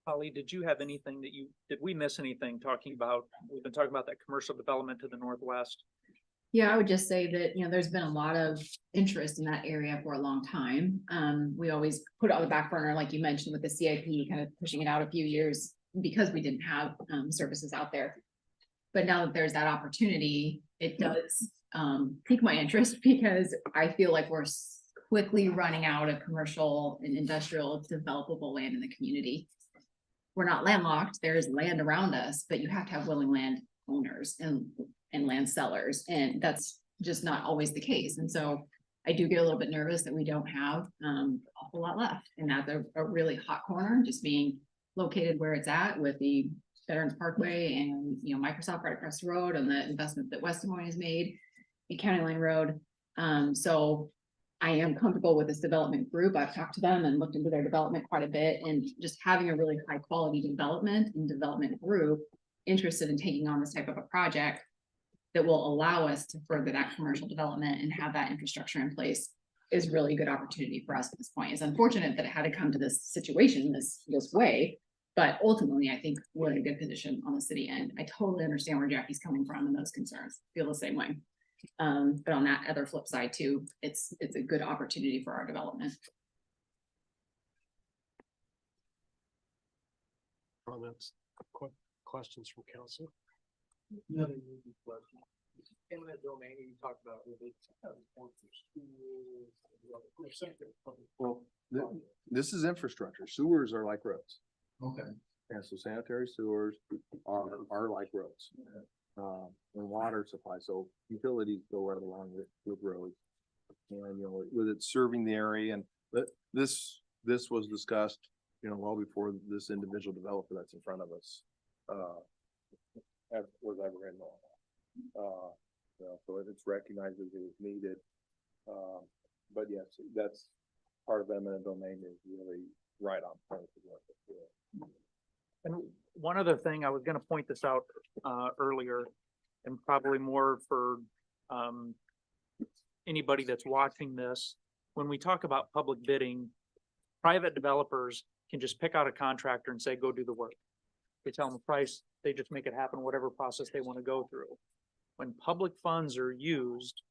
Holly, did you have anything did we miss anything talking about, we've been talking about that commercial development to the northwest? Yeah, I would just say that, you know, there's been a lot of interest in that area for a long time. We always put it on the back burner, like you mentioned, with the CIP, kind of pushing it out a few years because we didn't have services out there. But now that there's that opportunity, it does pique my interest because I feel like we're quickly running out of commercial and industrial developable land in the community. We're not landlocked, there's land around us, but you have to have willing land owners and land sellers, and that's just not always the case. And so I do get a little bit nervous that we don't have a whole lot left, and that's a really hot corner, just being located where it's at with the Veterans Parkway and, you know, Microsoft right across the road and the investment that West Des Moines has made in County Line Road. So I am comfortable with this development group. I've talked to them and looked into their development quite a bit, and just having a really high quality development and development group interested in taking on this type of a project that will allow us to further that commercial development and have that infrastructure in place is really a good opportunity for us at this point. It's unfortunate that it had to come to this situation this way, but ultimately I think we're in a good position on the city end. I totally understand where Jackie's coming from and those concerns, feel the same way. But on that other flip side too, it's a good opportunity for our development. Comments, questions from council? Another easy question. Eminent domain, you talked about. Well, this is infrastructure. Sewers are like roads. Okay. And so sanitary sewers are like roads. And water supply, so utilities go right along with roads. And, you know, with it serving the area, and this was discussed, you know, well before this individual developer that's in front of us was ever in law. You know, so it's recognized as it was needed. But yes, that's part of eminent domain is really right on point with what they're doing. And one other thing, I was gonna point this out earlier, and probably more for anybody that's watching this. When we talk about public bidding, Private developers can just pick out a contractor and say, go do the work. They tell them the price, they just make it happen, whatever process they want to go through. When public funds are used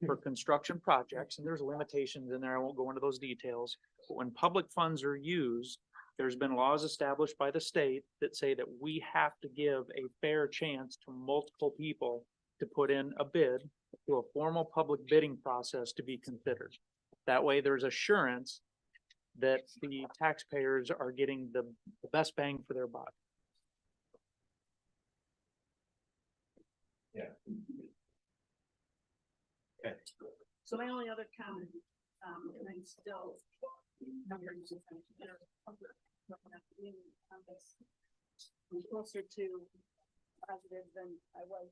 for construction projects, and there's limitations in there, I won't go into those details, but when public funds are used, there's been laws established by the state that say that we have to give a fair chance to multiple people to put in a bid through a formal public bidding process to be considered. That way, there's assurance that the taxpayers are getting the best bang for their buck. So my only other comment, and I'm still. I'm closer to positive than I was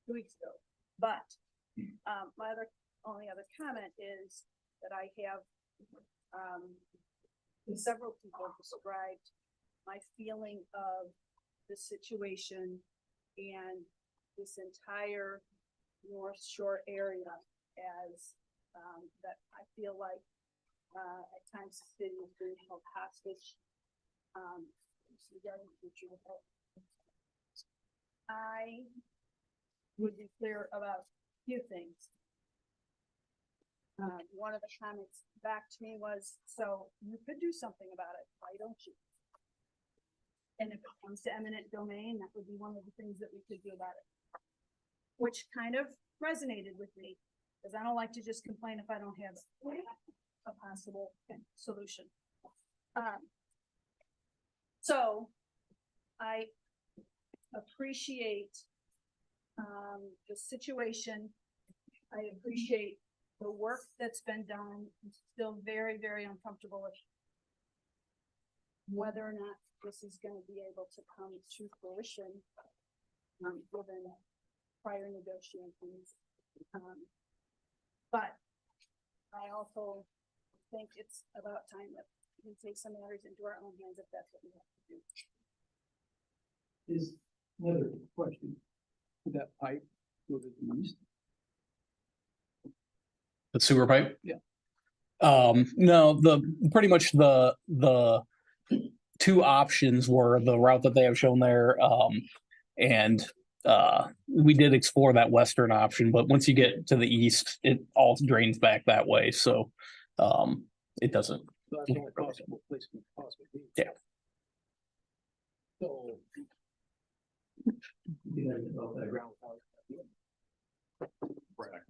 2 weeks ago, but, my only other comment is that I have, several people described my feeling of the situation and this entire North Shore area as, that I feel like, at times the city is being held hostage. Regarding the future of health. I would be clear about a few things. One of the comments back to me was, so you could do something about it, why don't you? And if it comes to eminent domain, that would be one of the things that we could do about it. Which kind of resonated with me, because I don't like to just complain if I don't have a possible solution. So I appreciate the situation. I appreciate the work that's been done. I'm still very, very uncomfortable with whether or not this is going to be able to come to fruition, given prior negotiations. But I also think it's about time that we take some matters into our own hands if that's what we have to do. Is another question, would that pipe go to the east? The sewer pipe? Yeah. No, pretty much the two options were the route that they have shown there. And we did explore that western option, but once you get to the east, it all drains back that way. So it doesn't. So that's the only possible placement possibly. Yeah. So. Yeah, about that ground.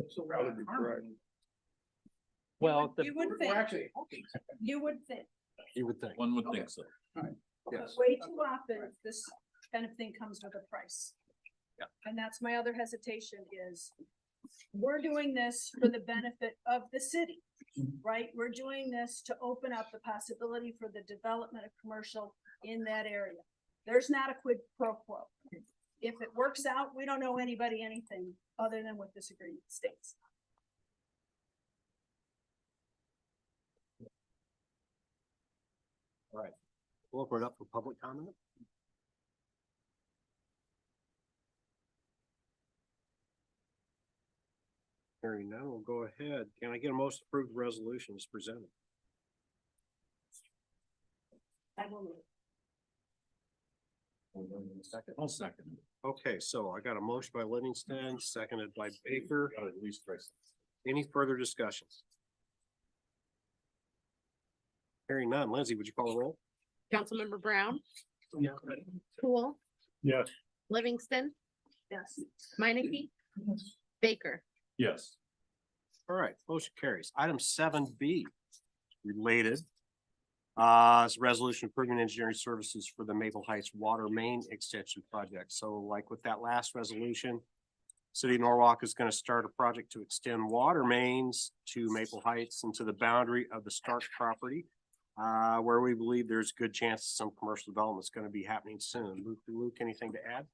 So That would be correct. Well, You would we're think, actually hoping. you would think, You would think. One would Okay. think so. but Yes. way too often, this kind of thing comes with a price. Yeah. And that's my other hesitation is, we're doing this for the benefit of the city, right? We're doing this to open up the possibility for the development of commercial in that area. There's not a quid pro quo. If it works out, we don't know anybody anything other than what this agreement states. We'll open it up for public comment. Hearing none, we'll go ahead. Can I get a most approved resolution as presented? I will move. Second. I'll second. Okay, so I got a motion by Livingston, seconded by Baker. Got at least twice. Any further discussions? Hearing none. Lindsay, would you call the roll? Councilmember Brown, Yeah. Cool, Yes. Livingston, Yes. Meineke, Baker. Yes. All right, motion carries. Item 7B, related. It's a resolution approving engineering services for the Maple Heights Water Main Extension Project. So like with that last resolution, City of Norwalk is gonna start a project to extend water mains to Maple Heights and to the boundary of the Stark property. Where we believe there's good chance some commercial development is gonna be happening soon. Luke, anything to add?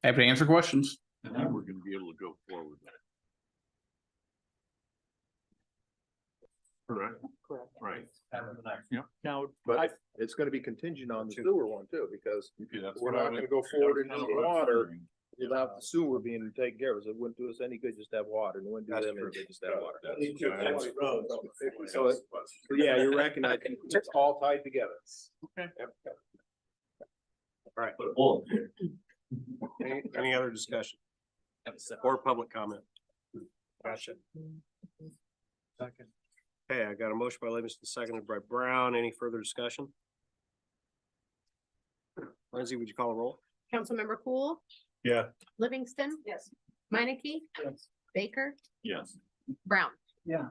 Happy to answer questions. And then we're gonna be able to go forward. Correct. Correct. Right. Yeah. Now, But it's gonna be contingent on the sewer one too, because Okay, that's we're what I not would- gonna go forward into that's the what I was water wondering. without the sewer being taken care of, it wouldn't do us any good just to have water, and it wouldn't do That's them any true. good just to have water. So, yeah, you're recognizing it's all tied together. Okay. Yep. All right. Any other discussion? Or public comment? Gotcha. Second. Okay, I got a motion by Livingston, seconded by Brown. Any further discussion? Lindsay, would you call a roll? Councilmember Cool, Yeah. Livingston, Yes. Minneke, Yes. Baker, Yes. Brown. Yeah.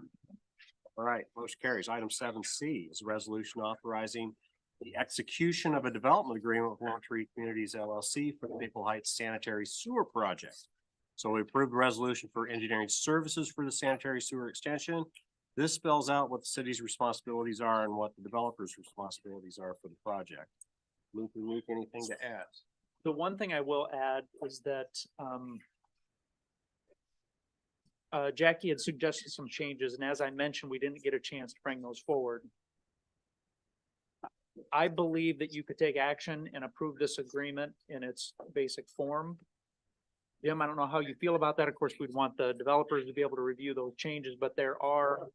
All right, motion carries. Item 7C is a resolution authorizing the execution of a development agreement with Lone Tree Communities LLC for the Maple Heights Sanitary Sewer Project. So we approved the resolution for engineering services for the sanitary sewer extension. This spells out what the city's responsibilities are and what the developer's responsibilities are for the project. Luke, anything to add? The one thing I will add is that, Jackie had suggested some changes, and as I mentioned, we didn't get a chance to bring those forward. I believe that you could take action and approve this agreement in its basic form. Jim, I don't know how you feel about that. Of course, we'd want the developers to be able to review those changes, but there are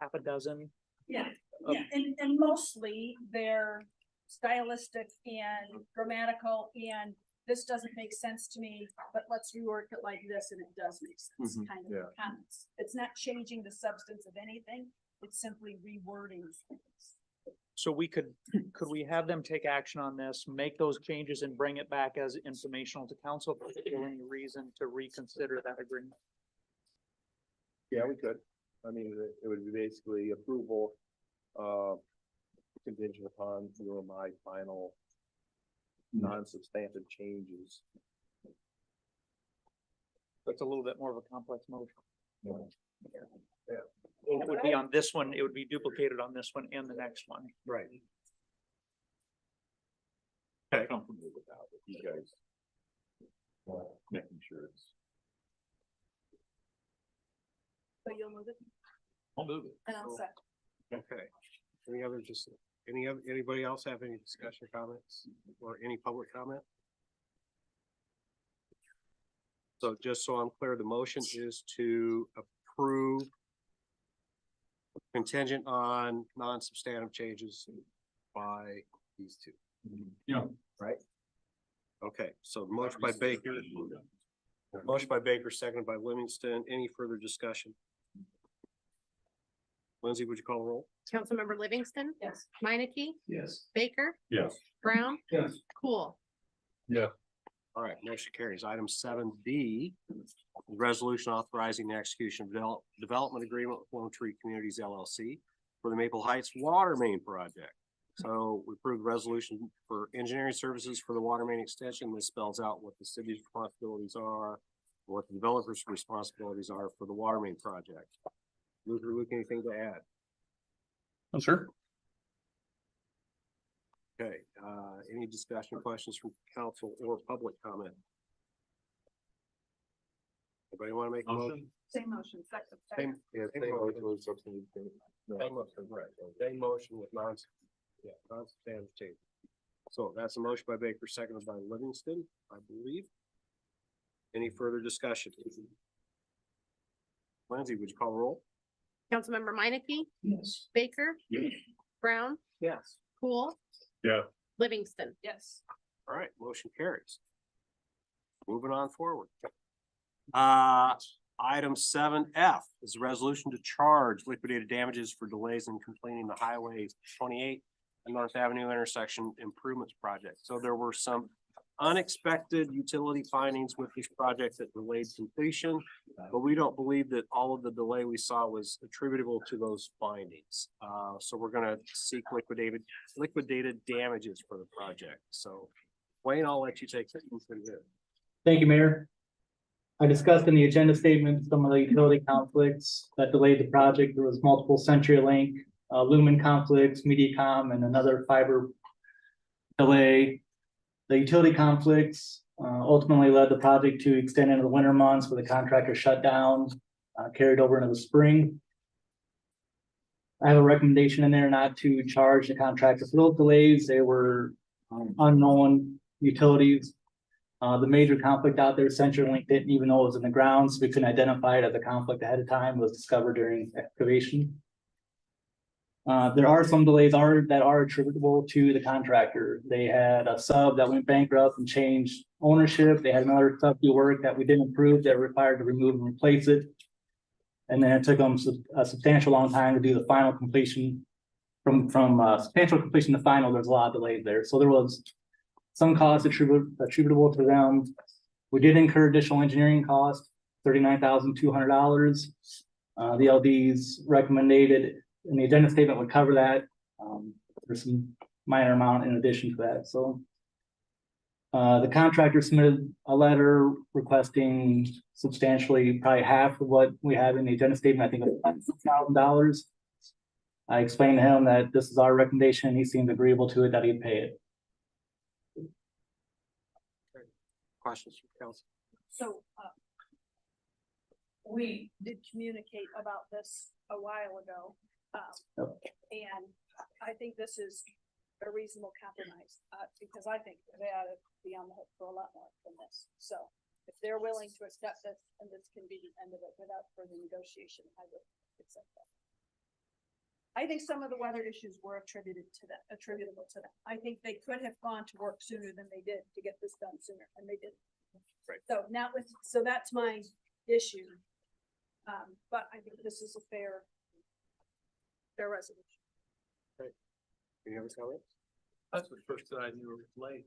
half a dozen. Yeah, and mostly they're stylistic and grammatical, and this doesn't make sense to me, but let's rework it like this, and it does make sense, Mhm, kind of yeah. comments. It's not changing the substance of anything, it's simply rewording things. So could we have them take action on this, make those changes and bring it back as informational to council? If there's any reason to reconsider that agreement? Yeah, we could. I mean, it would be basically approval, contingent upon your and my final non-substantive changes. That's a little bit more of a complex motion. Yeah. It would be on this one, it would be duplicated on this one and the next one. Right. I'm comfortable with that, with you guys. Making sure it's. So you'll move it, I'll move it. and I'll second. Okay. Anybody else have any discussion comments or any public comment? So just so I'm clear, the motion is to approve contingent on non-substantive changes by these two. Yeah. Right? Okay, so motion by Baker, seconded by Livingston. Any further discussion? Lindsay, would you call a roll? Councilmember Livingston, Yes. Minneke, Yes. Baker, Yes. Brown, Yes. Cool. All right, motion carries. Item 7B, resolution authorizing the execution of development agreement with Lone Tree Communities LLC for the Maple Heights Water Main Project. So we approved the resolution for engineering services for the water main extension. This spells out what the city's responsibilities are, what the developer's responsibilities are for the water main project. Luke, anything to add? Oh, sure. Okay, any discussion, questions from council or public comment? Anybody want to make a motion? Same motion, second. Same, yeah, same motion, right, same motion with non-substantive change. So that's a motion by Baker, seconded by Livingston, I believe. Any further discussion? Lindsay, would you call the roll? Councilmember Minneke, Yes. Baker, Brown, Yes. Cool. Yeah. Livingston. Yes. All right, motion carries. Moving on forward. Item 7F is a resolution to charge liquidated damages for delays in completing the Highway 28 and North Avenue intersection improvements project. So there were some unexpected utility findings with this project that delayed completion, but we don't believe that all of the delay we saw was attributable to those findings. So we're gonna seek liquidated damages for the project. So Wayne, I'll let you take this one from here. Thank you, Mayor. I discussed in the agenda statement some of the utility conflicts that delayed the project. There was multiple CenturyLink, Lumen conflicts, MediaCom, and another fiber delay. The utility conflicts ultimately led the project to extend into the winter months where the contractor shut down, carried over into the spring. I have a recommendation in there not to charge the contractor for those delays. They were unknown utilities. The major conflict out there, CenturyLink didn't even know it was in the ground, so we couldn't identify it as a conflict ahead of time. It was discovered during excavation. There are some delays that are attributable to the contractor. They had a sub that went bankrupt and changed ownership. They had another sub do work that we didn't approve that required to remove and replace it. And then it took them a substantial long time to do the final completion. From substantial completion to final, there's a lot of delays there. So there was some costs attributable to them. We did incur additional engineering costs, $39,200. The LD's recommended, and the agenda statement would cover that. There's some minor amount in addition to that, so. The contractor submitted a letter requesting substantially, probably half of what we have in the agenda statement, I think $1,000. I explained to him that this is our recommendation, and he seemed agreeable to it, that he'd pay it. Questions from council? So, we did communicate about this a while ago. Yep. And I think this is a reasonable compromise, because I think they ought to be on the hook for a lot more than this. So if they're willing to accept this, and this can be the end of it without further negotiation, I would accept that. I think some of the weather issues were attributable to them. I think they could have gone to work sooner than they did to get this done sooner, and they didn't. Right. So that's my issue. But I think this is a fair resolution. Any other comments? That's the first that I knew it was late.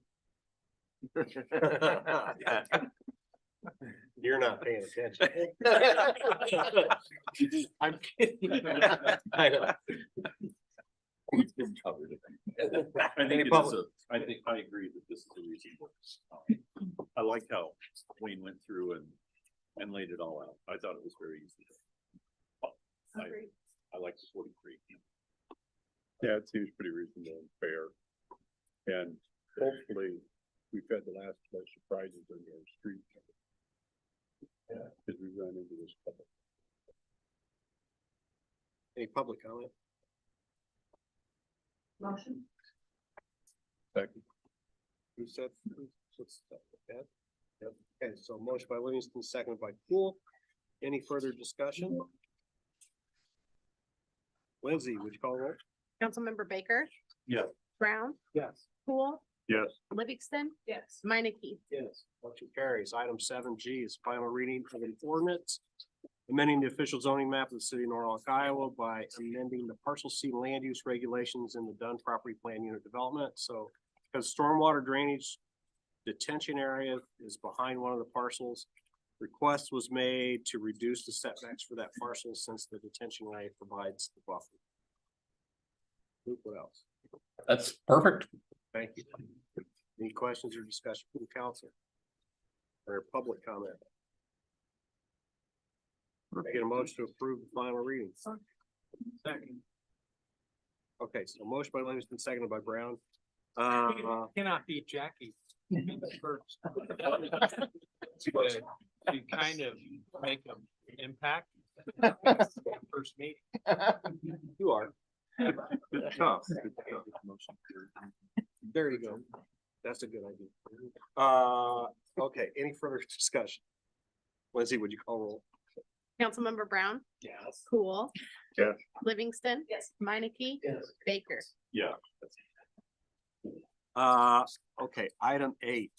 You're not paying attention. I'm kidding. I know. I think it is I think I agree that this is a reasonable. I like how Wayne went through and laid it all out. I thought it was very easy. Agreed. I like the 43. Yeah, it seems pretty reasonable and fair. And hopefully we've had the last surprises in our street. Yeah, because we run into this couple. Any public comment? Motion. Second. Who said? Ed? Yep. Okay, so motion by Livingston, seconded by Poole. Any further discussion? Lindsay, would you call the roll? Councilmember Baker. Yeah. Brown, Yes. Poole, Yes. Livingston, Yes. Meineke. Yes. Motion carries. Item 7G is final reading of an ordinance amending the official zoning map of the city of Norwalk, Iowa by amending the parcel C land use regulations in the Dunn property plan unit development. So because stormwater drainage detention area is behind one of the parcels, request was made to reduce the setbacks for that parcel since the detention area provides the buffer. Luke, what else? That's perfect. Thank you. Any questions or discussion from the council? Or public comment? I get a motion to approve the final reading. Second. Okay, so motion by Livingston, seconded by Brown. Cannot beat Jackie. First. You kind of make an impact. First meeting. You are. Good job. There you go. That's a good idea. Okay, any further discussion? Lindsay, would you call roll? Councilmember Brown, Yes. Poole. Yes. Livingston. Yes. Meineke. Yes. Baker. Yeah. Okay, item 8.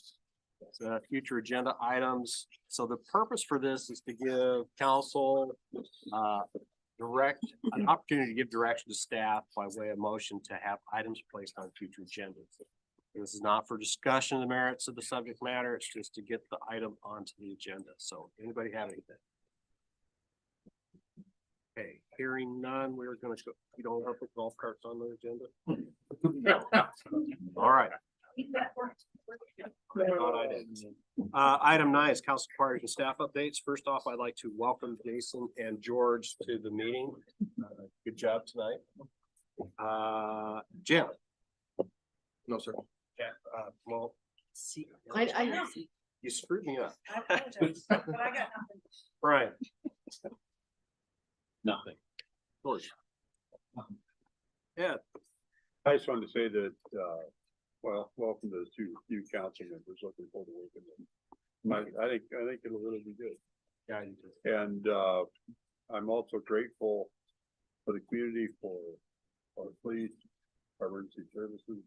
Future agenda items. So the purpose for this is to give council an opportunity to give direction to staff by way of motion to have items placed on future agendas. This is not for discussion of the merits of the subject matter. It's just to get the item onto the agenda. So anybody have anything? Okay, hearing none, we're gonna go, you don't want to put golf carts on the agenda? All right. Thought I did. Item 9 is council parties and staff updates. First off, I'd like to welcome Jason and George to the meeting. Good job tonight. Jim. No, sir. Yeah, well, see. I know. You screwed me up. I apologize, but I got nothing. Brian. Nothing. George. Yeah. I just wanted to say that, well, welcome to the two new council members. Looking forward to working with them. I think it'll really be good. Yeah, I do too. And, I'm also grateful for the community, for our police, our emergency services,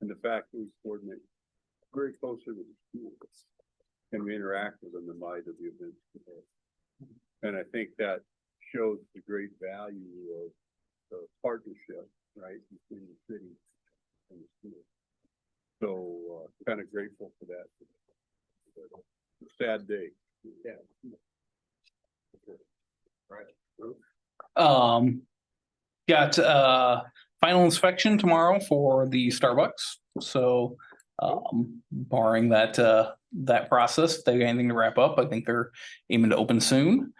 and the fact that we coordinate very closely with the schools and we interact with them in light of the events today. And I think that shows the great value of the partnership, right, between the city and the school. So, kind of grateful for that. Sad day. Yeah. Got final inspection tomorrow for the Starbucks. So barring that that process, if they got anything to wrap up, I think they're aiming to open soon.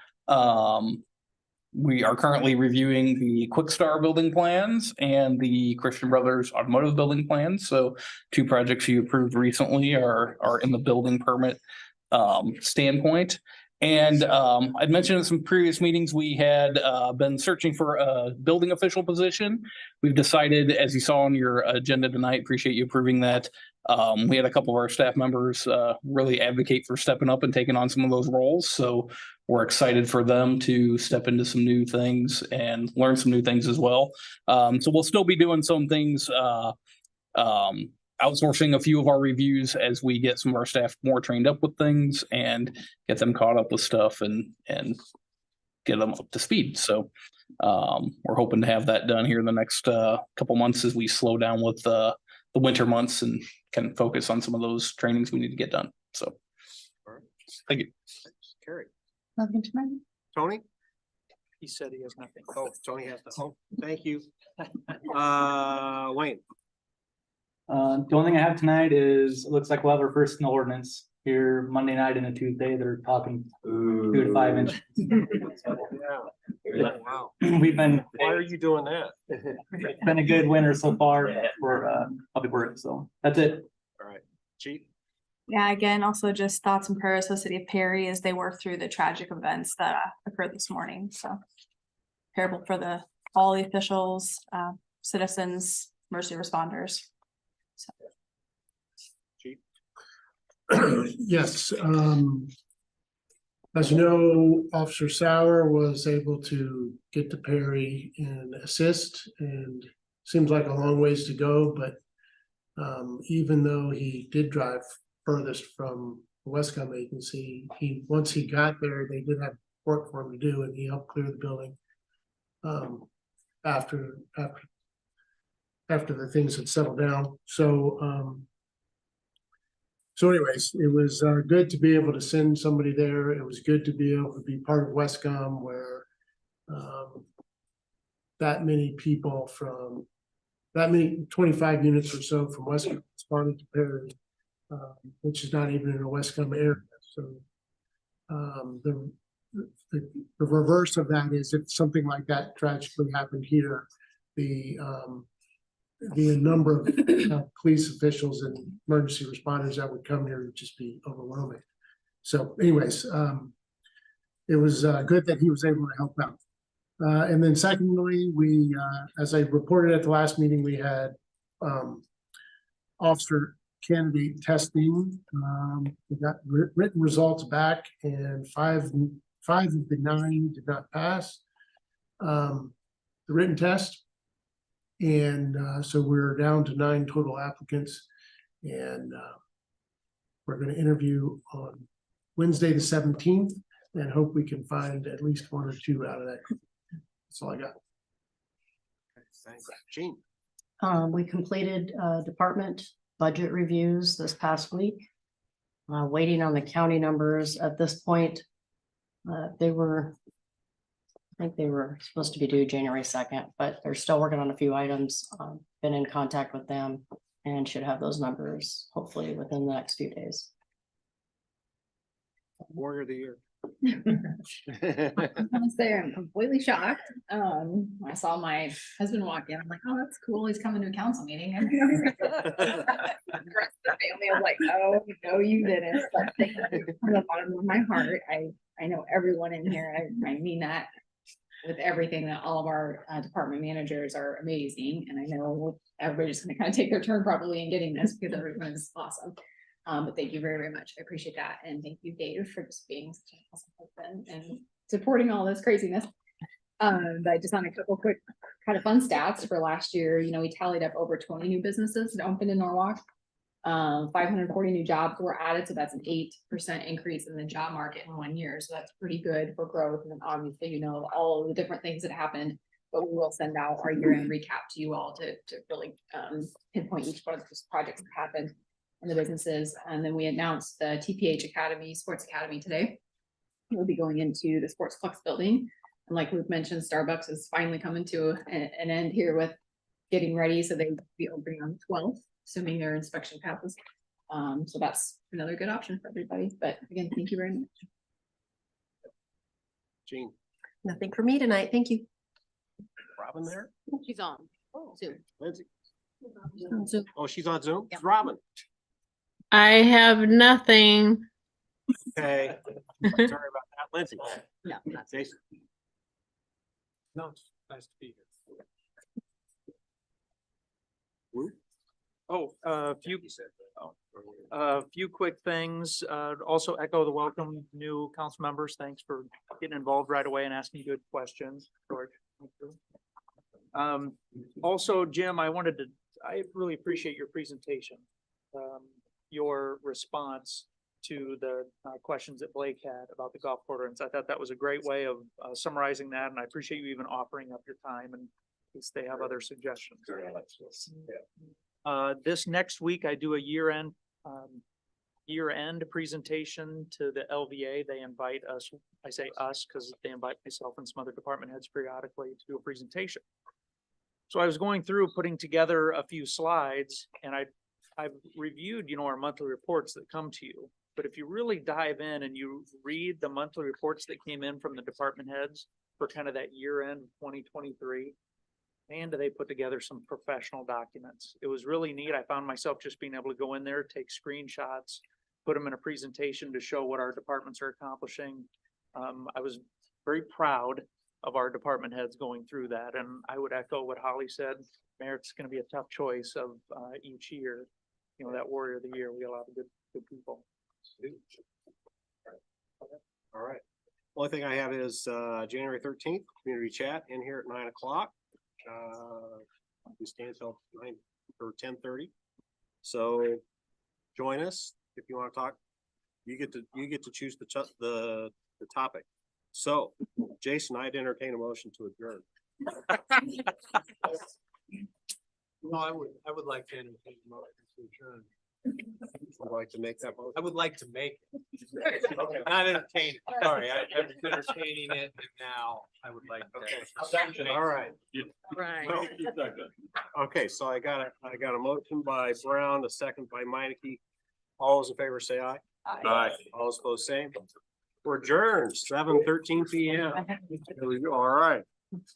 We are currently reviewing the Quick Star building plans and the Christian Brothers Automotive building plans. So two projects you approved recently are in the building permit standpoint. And I'd mentioned in some previous meetings, we had been searching for a building official position. We've decided, as you saw on your agenda tonight, appreciate you approving that. We had a couple of our staff members really advocate for stepping up and taking on some of those roles. So we're excited for them to step into some new things and learn some new things as well. So we'll still be doing some things, outsourcing a few of our reviews as we get some of our staff more trained up with things and get them caught up with stuff and get them up to speed. So we're hoping to have that done here in the next couple months as we slow down with the winter months and can focus on some of those trainings we need to get done. So thank you. Carrie. Nothing tonight. Tony? He said he has nothing. Oh, Tony has to, oh, thank you. Wayne. The only thing I have tonight is, it looks like we'll have our first snow ordinance here Monday night and a Tuesday. They're talking 2 to 5 inches. Yeah. Wow. We've been, Why are you doing that? it's been a good winter so far for public works, so that's it. All right, Chief. Yeah, again, also just thoughts and prayers to the city of Perry as they work through the tragic events that occurred this morning, so. Terrible for all the officials, citizens, emergency responders. Chief. Yes, as you know, Officer Sauer was able to get to Perry and assist, and seems like a long ways to go, but even though he did drive furthest from the Westcom agency, once he got there, they did have work for him to do, and he helped clear the building after the things had settled down. So anyways, it was good to be able to send somebody there. It was good to be able to be part of Westcom, where that many people from that many 25 units or so from Westcom responded to Perry, which is not even in a Westcom area. So the reverse of that is, if something like that tragically happened here, the number of police officials and emergency responders that would come here would just be overwhelming. So anyways, it was good that he was able to help out. And then secondly, we, as I reported at the last meeting, we had officer candidate testing. We got written results back, and five of the 9 did not pass the written test. And so we're down to 9 total applicants, and we're going to interview on Wednesday the 17th and hope we can find at least 1 or 2 out of that. That's all I got. Thanks. Gene. We completed department budget reviews this past week. Waiting on the county numbers at this point. I think they were supposed to be due January 2nd, but they're still working on a few items. Been in contact with them and should have those numbers hopefully within the next few days. Warrior of the Year. I'm gonna say I'm completely shocked. I saw my husband walk in. I'm like, oh, that's cool. He's coming to a council meeting. And the rest of the family was like, oh, no, you didn't. But thank you from the bottom of my heart. I know everyone in here. I mean that with everything, that all of our department managers are amazing. And I know everybody's gonna kind of take their turn probably in getting this, because everyone is awesome. But thank you very, very much. I appreciate that. And thank you, Dave, for just being such an awesome husband and supporting all this craziness. But just on a couple quick kind of fun stats for last year, you know, we tallied up over 20 new businesses that opened in Norwalk. 540 new jobs were added, so that's an 8% increase in the job market in 1 year. So that's pretty good for growth. And obviously, you know, all of the different things that happened, but we will send out our year-end recap to you all to really pinpoint each one of those projects that happened in the businesses. And then we announced the TPH Academy, Sports Academy today. We'll be going into the Sports Flex building. And like Luke mentioned, Starbucks is finally coming to an end here with getting ready. So they will be opening on the 12th, assuming their inspection passes. So that's another good option for everybody. But again, thank you very much. Jean, Nothing for me tonight. Thank you. Robin there? She's on Zoom. Lindsay? On Zoom. Oh, she's on Zoom? Yeah. Robin? I have nothing. Okay. Sorry about that. Lindsay? No, not Jason? No, it's nice to be here. Woo? Oh, a few quick things. Also echo the welcome new council members. Thanks for getting involved right away and asking good questions, George. Thank you. Also, Jim, I really appreciate your presentation. Your response to the questions that Blake had about the golf course. I thought that was a great way of summarizing that, and I appreciate you even offering up your time in case they have other suggestions. This next week, I do a year-end presentation to the LVA. They invite us, I say us, because they invite myself and some other department heads periodically to do a presentation. So I was going through putting together a few slides, and I've reviewed, you know, our monthly reports that come to you. But if you really dive in and you read the monthly reports that came in from the department heads for kind of that year end 2023, and they put together some professional documents. It was really neat. I found myself just being able to go in there, take screenshots, put them in a presentation to show what our departments are accomplishing. I was very proud of our department heads going through that. And I would echo what Holly said. Mayor, it's going to be a tough choice of each year. You know, that warrior of the year, we got a lot of good people. All right. Only thing I have is January 13th, community chat in here at 9 o'clock. We stand till 9 or 10:30. So join us if you want to talk. You get to choose the topic. So Jason, I'd entertain a motion to adjourn. No, I would like to entertain a motion to adjourn. I'd like to make that motion. I would like to make it. Not entertain it. Sorry, I've been entertaining it and now I would like to. All right. Right. Okay, so I got a motion by Brown, a second by Meineke. All those in favor say aye. Aye. All those opposed, same. We're adjourned, 7:13 PM. All right. The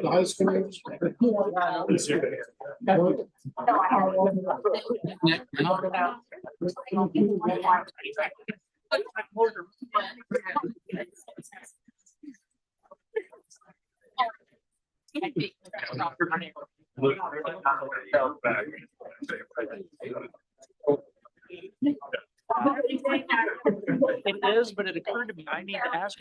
high school. It is, but it occurred to me, I need to ask.